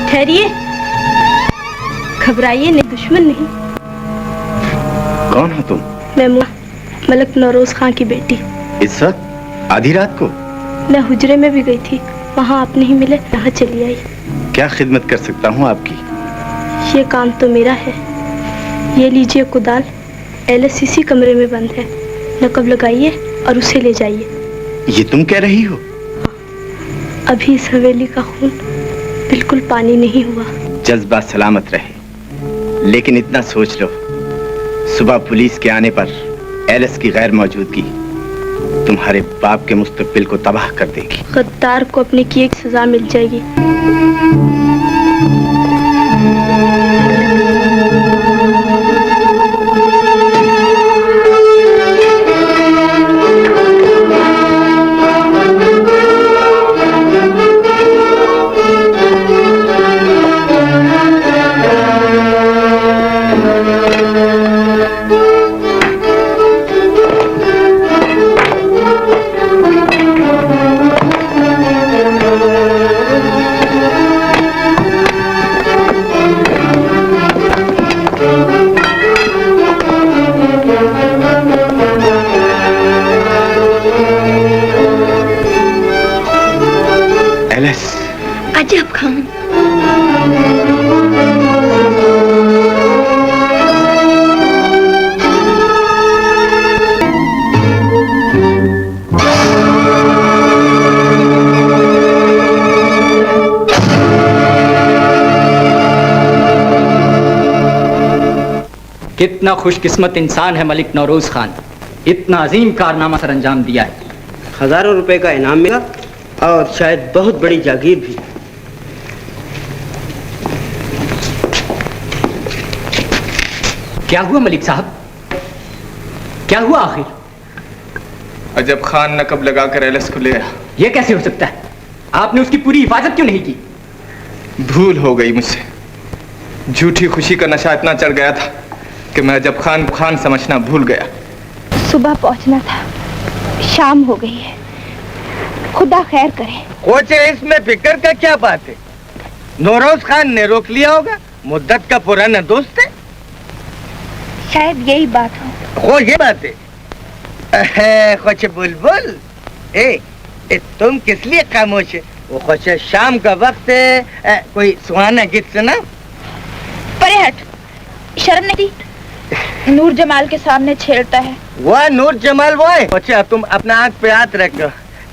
ठहरिए, घबराइए नहीं, दुश्मन नहीं। कौन हो तुम? मैं मलक नौरोज खां की बेटी। इस वक्त आधी रात को? मैं हुजरे में भी गई थी, वहाँ आप नहीं मिले, यहाँ चली आई। क्या खिदमत कर सकता हूँ आपकी? ये काम तो मेरा है। ये लीजिए कुदाल, एलिस इसी कमरे में बंद है, नकब लगाइए और उसे ले जाइए। ये तुम कह रही हो? अभी इस हवेली का खून बिल्कुल पानी नहीं हुआ। जज्बा सलामत रहे, लेकिन इतना सोच लो, सुबह पुलिस के आने पर एलिस की गैर मौजूदगी तुम्हारे बाप के मुस्तकबिल को तबाह कर देगी। गद्दार को अपने किए की सजा मिल जाएगी। कितना खुशकिस्मत इंसान है मलिक नौरोज खान, इतना अजीम कारनामा सर अंजाम दिया है। हजारों रुपए का इनाम मिला और शायद बहुत बड़ी जागीर भी। क्या हुआ मलिक साहब, क्या हुआ आखिर? अजब खान नकब लगाकर एलिस को ले आया। यह कैसे हो सकता है? आपने उसकी पूरी हिफाजत क्यों नहीं की? भूल हो गई मुझसे। झूठी खुशी का नशा इतना चढ़ गया था कि मैं अजब खान खान समझना भूल गया। सुबह पहुंचना था, शाम हो गई है। खुदा खैर करे। कोचे इसमें फिक्र का क्या बात है? नौरोज खान ने रोक लिया होगा, मुद्दत का पुराना दोस्त है। शायद यही बात हो। ये बात है। खोचे बुलबुल, तुम किस लिए खामोश है? वो खोचे शाम का वक्त है, कोई सुहाना गीत सुना। परे हट, शर्म नहीं थी? नूर जमाल के सामने छेड़ता है। वह नूर जमाल वो है? खोचे तुम अपना आंख पे हाथ रखो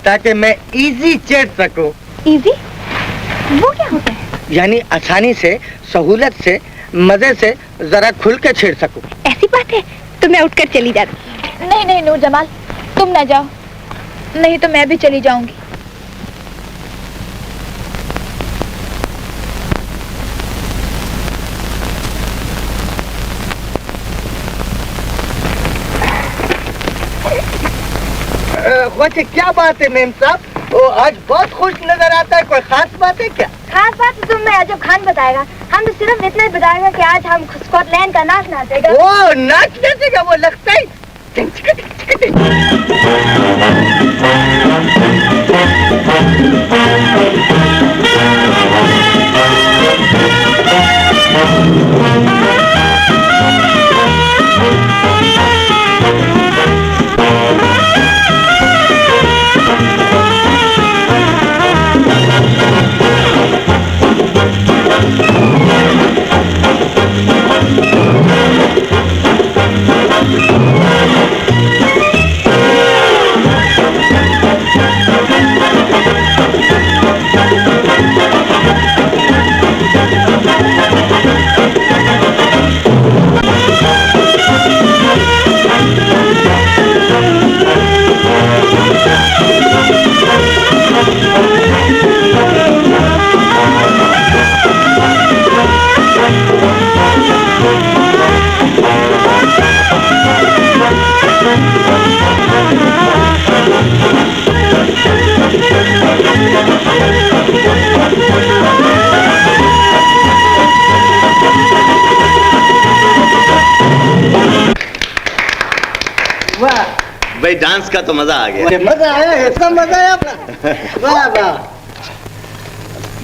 ताकि मैं इजी छेड़ सकूं। इजी? वो क्या होता है? यानी आसानी से, सहूलत से, मजे से जरा खुल के छेड़ सकूं। ऐसी बात है तो मैं उठकर चली जाती। नहीं नहीं नूर जमाल, तुम ना जाओ, नहीं तो मैं भी चली जाऊंगी। वैसे क्या बात है मेम साहब? वो आज बहुत खुश नजर आता है, कोई खास बात है क्या? खास बात तो तुम्हें अजब खान बताएगा। हम तो सिर्फ इतना ही बताएगा कि आज हम स्कॉटलैंड का नाच नाचेगा। वो नाच नाचेगा? वो लगता है भाई डांस का तो मजा आ गया। मजा आया, इसका मजा आया अपना। वाह वाह।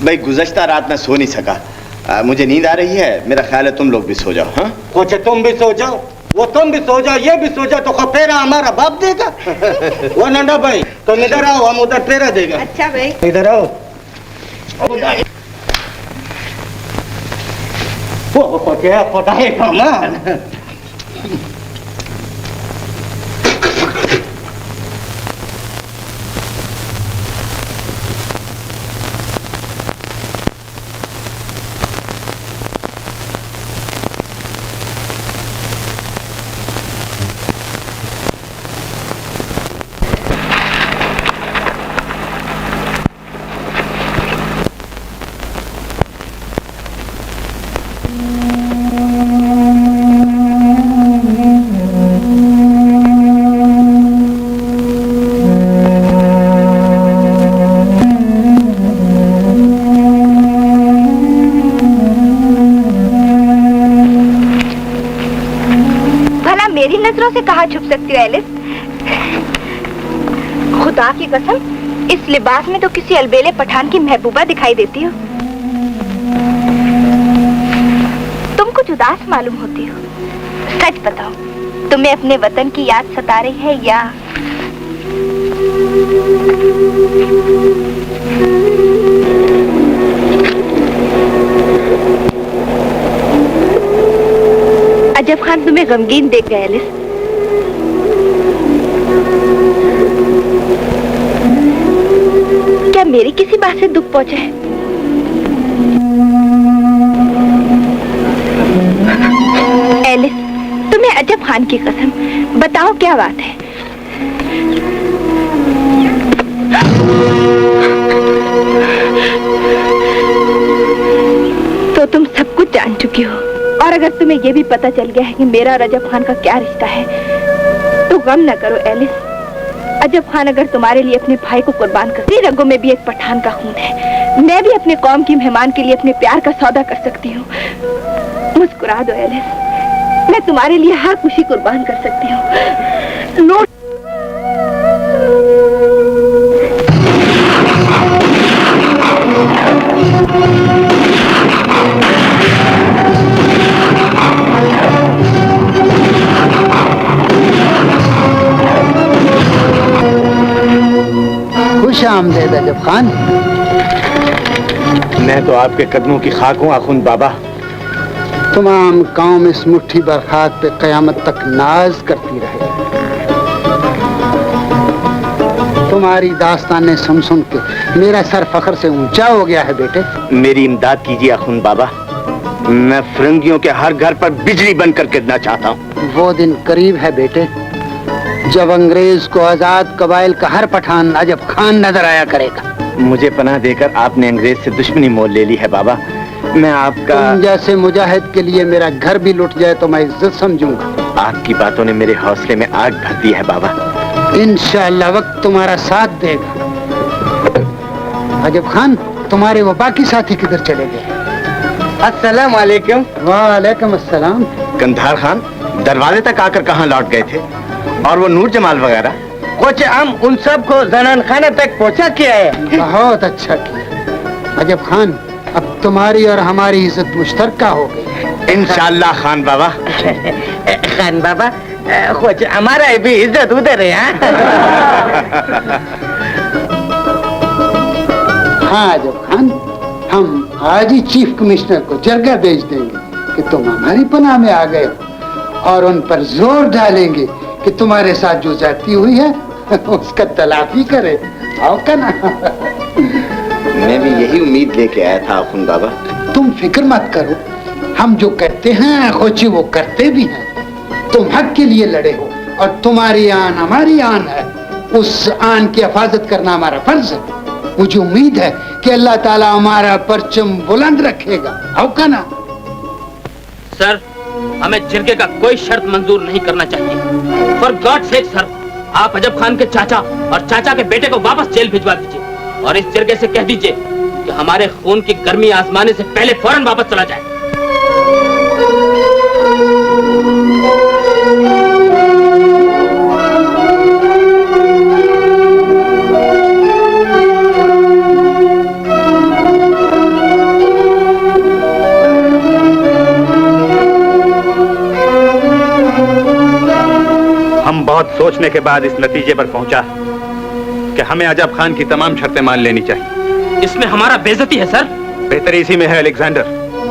भाई गुज़श्ता रात में सो नहीं सका, मुझे नींद आ रही है। मेरा ख्याल है तुम लोग भी सो जाओ। हाँ कोचे तुम भी सो जाओ, वो तुम भी सो जाओ, ये भी सो जाओ, तो खपेरा हमारा बाप देगा। वो नंदा भाई तुम इधर आओ, हम उधर तेरा देगा। अच्छा भाई इधर आओ। वो कोचे पटाए कमान। से कहाँ छुप सकती हो एलिस? खुदा की कसम, इस लिबास में तो किसी अलबेले पठान की महबूबा दिखाई देती हो। तुम कुछ उदास मालूम होती हो। सच बताओ, तुम्हें अपने वतन की याद सता रही है या? अजब खान तुम्हें गमगीन देख गए एलिस। क्या मेरी किसी बात से दुख पहुंचा है? एलिस, खान की कसम, बताओ क्या बात है? तो तुम सब कुछ जान चुकी हो, और अगर तुम्हें यह भी पता चल गया है कि मेरा और अजब खान का क्या रिश्ता है, तो गम न करो एलिस। अजब खान अगर तुम्हारे लिए अपने भाई को कुर्बान कर, रगों में भी एक पठान का खून है। मैं भी अपने कौम की मेहमान के लिए अपने प्यार का सौदा कर सकती हूँ। मुस्कुरा दो एलिस, मैं तुम्हारे लिए हर खुशी कुर्बान कर सकती हूँ। नो खुश आमदेद अजब खान। मैं तो आपके कदमों की खाक हूँ आखुन बाबा। तमाम कौम इस मुट्ठी भर खाक पे कयामत तक नाज करती रहे। तुम्हारी दास्तानें सुन सुन के मेरा सर फख्र से ऊंचा हो गया है बेटे। मेरी इमदाद कीजिए आखुन बाबा, मैं फिरंगियों के हर घर पर बिजली बनकर गिरना चाहता हूँ। वो दिन करीब है बेटे जब अंग्रेज को आजाद कबाइल का हर पठान अजब खान नजर आया करेगा। मुझे पनाह देकर आपने अंग्रेज से दुश्मनी मोल ले ली है बाबा। मैं आपका तुम जैसे मुजाहिद के लिए मेरा घर भी लुट जाए तो मैं इज्जत समझूंगा। आपकी बातों ने मेरे हौसले में आग भर दी है बाबा। इंशाअल्लाह वक्त तुम्हारा साथ देगा। अजब खान, तुम्हारे वो बाकी साथी किधर चले गए? अस्सलाम वालेकुम। वालेकुम अस्सलाम। कंधार खान दरवाजे तक आकर कहाँ लौट गए थे? और वो नूर जमाल वगैरह? कुछ हम उन सब को जनान खाना तक पहुँचा के आए। बहुत अच्छा किया अजब खान, अब तुम्हारी और हमारी इज्जत मुश्तरका हो गई। इंशाअल्लाह खान बाबा। खान बाबा, कुछ हमारा भी इज्जत उधर है। हाँ अजब खान, हम आज ही चीफ कमिश्नर को जरगा भेज देंगे कि तुम हमारी पनाह में आ गए हो, और उन पर जोर डालेंगे कि तुम्हारे साथ जो ज्यादती हुई है उसका तलाफी करे। आओ का ना। मैं भी यही उम्मीद लेके आया था आखुन बाबा। तुम फिक्र मत करो, हम जो कहते हैं खोची वो करते भी हैं। तुम हक के लिए लड़े हो और तुम्हारी आन हमारी आन है। उस आन की हिफाजत करना हमारा फर्ज है। मुझे उम्मीद है कि अल्लाह ताला हमारा परचम बुलंद रखेगा। आओ का ना। सर, हमें जिरगे का कोई शर्त मंजूर नहीं करना चाहिए। फॉर गॉड सेक सर, आप अजब खान के चाचा और चाचा के बेटे को वापस जेल भिजवा दीजिए, और इस जिरगे से कह दीजिए कि हमारे खून की गर्मी आजमाने से पहले फौरन वापस चला जाए। हम बहुत सोचने के बाद इस नतीजे पर पहुंचा कि हमें अजब खान की तमाम शर्तें मान लेनी चाहिए। इसमें हमारा बेइज्जती है सर। बेहतर इसी में है अलेक्जेंडर।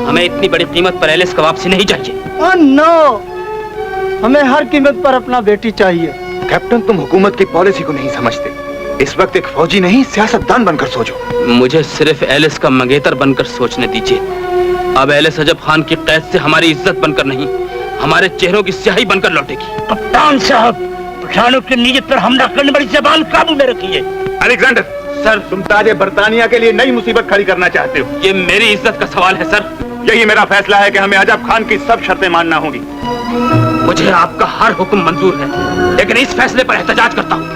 हमें इतनी बड़ी कीमत पर एलिस का वापसी नहीं चाहिए। नो, हमें हर कीमत पर अपना बेटी चाहिए। कैप्टन, तुम हुकूमत की पॉलिसी को नहीं समझते। इस वक्त एक फौजी नहीं, सियासतदान बनकर सोचो। मुझे सिर्फ एलिस का मंगेतर बनकर सोचने दीजिए। अब एलिस अजब खान की कैद से हमारी इज्जत बनकर नहीं, हमारे चेहरों की स्याही बनकर लौटेगी। कप्तान साहब, पठानों की नीयत पर हमला करने वाली ज़बान काबू में रखिए। अलेक्जेंडर सर, तुम ताजे बर्तानिया के लिए नई मुसीबत खड़ी करना चाहते हो। ये मेरी इज्जत का सवाल है सर। यही मेरा फैसला है कि हमें अजब खान की सब शर्तें मानना होगी। मुझे आपका हर हुक्म मंजूर है, लेकिन इस फैसले पर एहतजाज करता हूँ।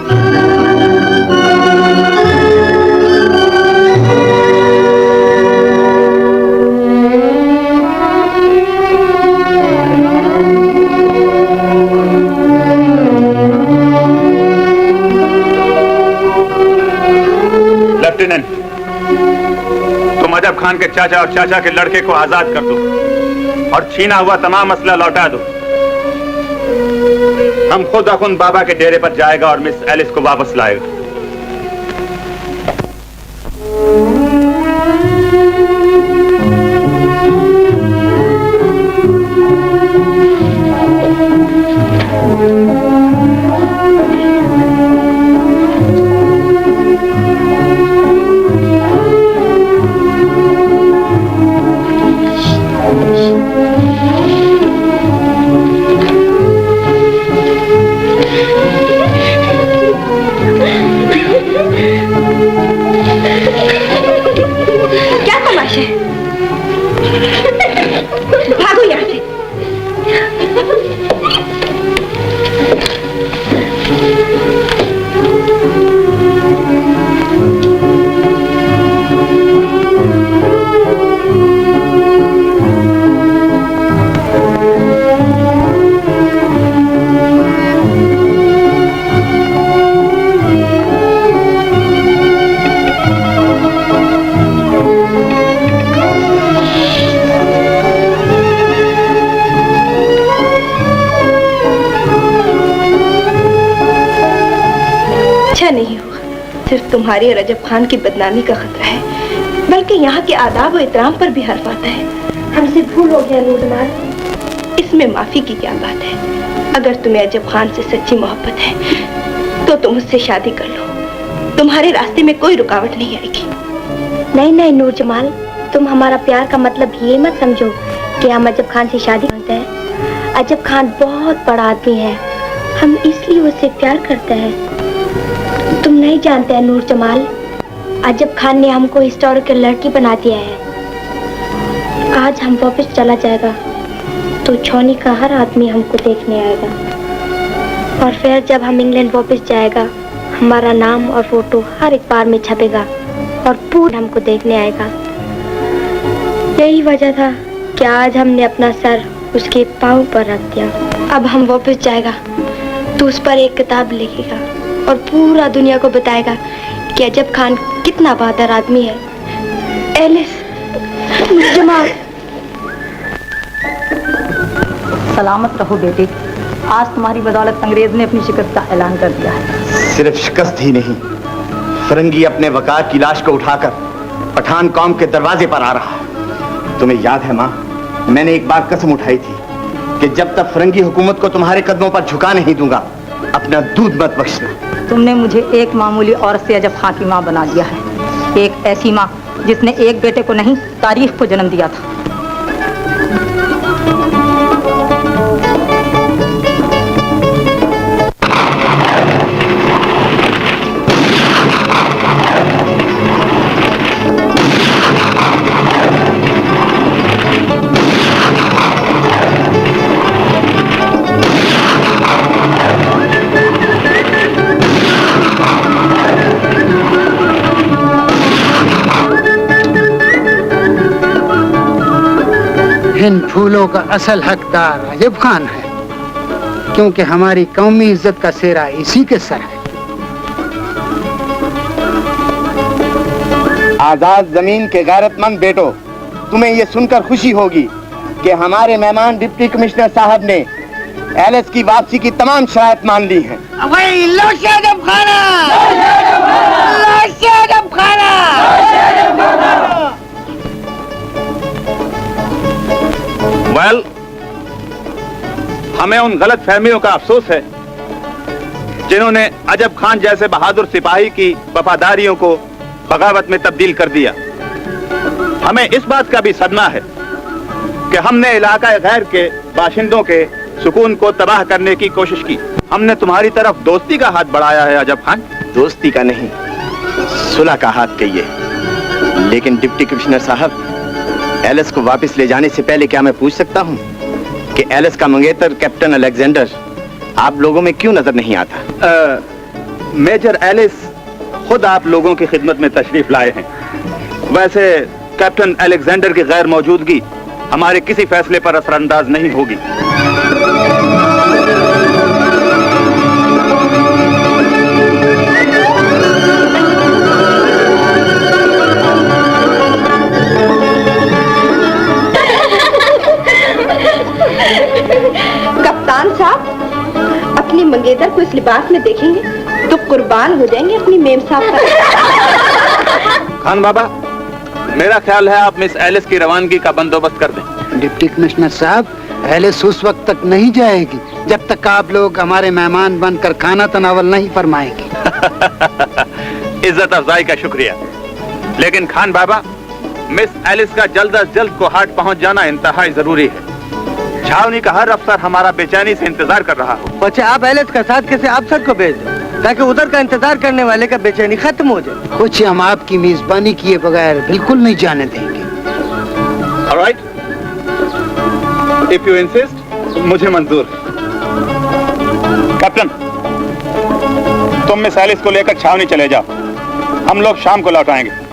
लेफ्टिनेंट, तुम अजब खान के चाचा और चाचा के लड़के को आजाद कर दो और छीना हुआ तमाम असला लौटा दो। हम खुद अखुन बाबा के डेरे पर जाएगा और मिस एलिस को वापस लाएगा। तुम्हारे और रजब खान की बदनामी का खतरा है, बल्कि यहाँ के आदाब और इतराम पर भी हर्फ आता है। हमसे भूल हो गया नूर जमाल, इसमें माफी की क्या बात है। अगर तुम्हें रजब खान से सच्ची मोहब्बत है तो तुम उससे शादी कर लो, तुम्हारे रास्ते में कोई रुकावट नहीं आएगी। नहीं नहीं नूर जमाल, तुम हमारा प्यार का मतलब ये मत समझो कि हम अजब खान से शादी करते हैं। अजब खान बहुत बड़ा आदमी है, हम इसलिए उससे प्यार करते हैं। तुम नहीं जानते हैं नूर जमाल, अजब खान ने हमको हिस्टोरिकल लड़की बना दिया है। आज हम वापस चला जाएगा तो छौनी का हर आदमी हमको देखने आएगा, और फिर जब हम इंग्लैंड वापस जाएगा हमारा नाम और फोटो हर एक बार में छपेगा और पूरा हमको देखने आएगा। यही वजह था कि आज हमने अपना सर उसके पाँव पर रख दिया। अब हम वापस जाएगा तो उस पर एक किताब लिखेगा और पूरा दुनिया को बताएगा कि अजब खान कितना बहादुर आदमी है। एलिस, जमाल, सलामत रहो बेटे, आज तुम्हारी बदौलत अंग्रेज ने अपनी शिकस्त का ऐलान कर दिया है। सिर्फ शिकस्त ही नहीं, फिरंगी अपने वकार की लाश को उठाकर पठान कौम के दरवाजे पर आ रहा है। तुम्हें याद है माँ, मैंने एक बार कसम उठाई थी कि जब तक फिरंगी हुकूमत को तुम्हारे कदमों पर झुका नहीं दूंगा अपना दूध मत बख्शना। तुमने मुझे एक मामूली औरत से अजब खां की माँ बना दिया है, एक ऐसी माँ जिसने एक बेटे को नहीं तारीख को जन्म दिया था। इन फूलों का असल हकदार अजब खान है, क्योंकि हमारी कौमी इज्जत का सेहरा इसी के सर है। आजाद जमीन के गैरतमंद बेटो, तुम्हें ये सुनकर खुशी होगी कि हमारे मेहमान डिप्टी कमिश्नर साहब ने एलिस की वापसी की तमाम शराइत मान ली हैं। वेल, हमें उन गलत फहमियों का अफसोस है जिन्होंने अजब खान जैसे बहादुर सिपाही की वफादारियों को बगावत में तब्दील कर दिया। हमें इस बात का भी सदमा है कि हमने इलाका गैर के बाशिंदों के सुकून को तबाह करने की कोशिश की। हमने तुम्हारी तरफ दोस्ती का हाथ बढ़ाया है अजब खान। दोस्ती का नहीं, सुलह का हाथ कहिए। लेकिन डिप्टी कमिश्नर साहब, एलिस को वापस ले जाने से पहले क्या मैं पूछ सकता हूँ कि एलिस का मंगेतर कैप्टन अलेक्जेंडर आप लोगों में क्यों नजर नहीं आता? मेजर एलिस खुद आप लोगों की खिदमत में तशरीफ लाए हैं। वैसे कैप्टन अलेक्जेंडर की गैर मौजूदगी हमारे किसी फैसले पर असरअंदाज नहीं होगी। कप्तान साहब, अपनी मंगेतर को इस लिबास में देखेंगे तो कुर्बान हो जाएंगे अपनी मेम साहब का। खान बाबा, मेरा ख्याल है आप मिस एलिस की रवानगी का बंदोबस्त कर दें। डिप्टी कमिश्नर साहब, एलिस उस वक्त तक नहीं जाएगी जब तक आप लोग हमारे मेहमान बनकर खाना तनावल नहीं फरमाएंगे। इज्जत अफजाई का शुक्रिया, लेकिन खान बाबा, मिस एलिस का जल्द अज जल्द कोहाट पहुंच जाना इंतहाई जरूरी है। छावनी का हर अफसर हमारा बेचैनी से इंतजार कर रहा हो। अच्छा, आप एलिस का साथ किसी अफसर को भेज दो ताकि उधर का इंतजार करने वाले का बेचैनी खत्म हो जाए। कुछ हम आपकी मेजबानी किए बगैर बिल्कुल नहीं जाने देंगे। ऑलराइट, इफ यू इंसिस्ट, मुझे मंजूर है। कैप्टन, तुम मिस एलिस को लेकर छावनी चले जाओ, हम लोग शाम को लौट आएंगे।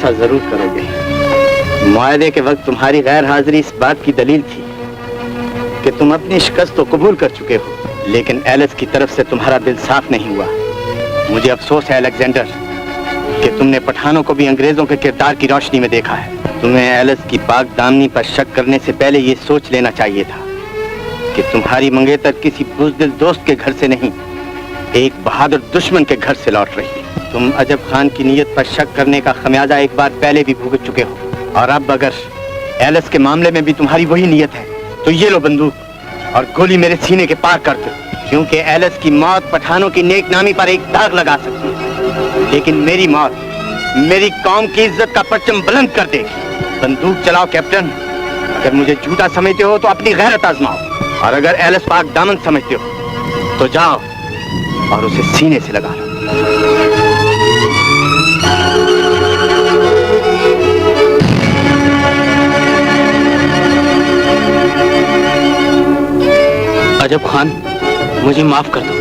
ऐसा जरूर करोगे। मुआहदे के वक्त तुम्हारी गैर हाजिरी इस बात की दलील थी कि तुम अपनी शिकस्त तो कबूल कर चुके हो, लेकिन एलिस की तरफ से तुम्हारा दिल साफ नहीं हुआ। मुझे अफसोस है अलेक्जेंडर कि तुमने पठानों को भी अंग्रेजों के किरदार की रोशनी में देखा है। तुम्हें एलिस की पाक दामनी पर शक करने से पहले ये सोच लेना चाहिए था कि तुम्हारी मंगेतर किसी बुज़दिल दोस्त के घर से नहीं, एक बहादुर दुश्मन के घर से लौट रही है। तुम अजब खान की नीयत पर शक करने का खमियाजा एक बार पहले भी भुगत चुके हो, और अब अगर एलिस के मामले में भी तुम्हारी वही नीयत है तो ये लो बंदूक और गोली मेरे सीने के पार कर दो, क्योंकि एलिस की मौत पठानों की नेक नामी पर एक दाग लगा सकती है, लेकिन मेरी मौत मेरी कौम की इज्जत का परचम बुलंद कर देगी। बंदूक चलाओ कैप्टन। अगर मुझे झूठा समझते हो तो अपनी गैरत आजमाओ, और अगर एलिस पाक दामन समझते हो तो जाओ और उसे सीने से लगा लो। अजब खान, मुझे माफ कर दो।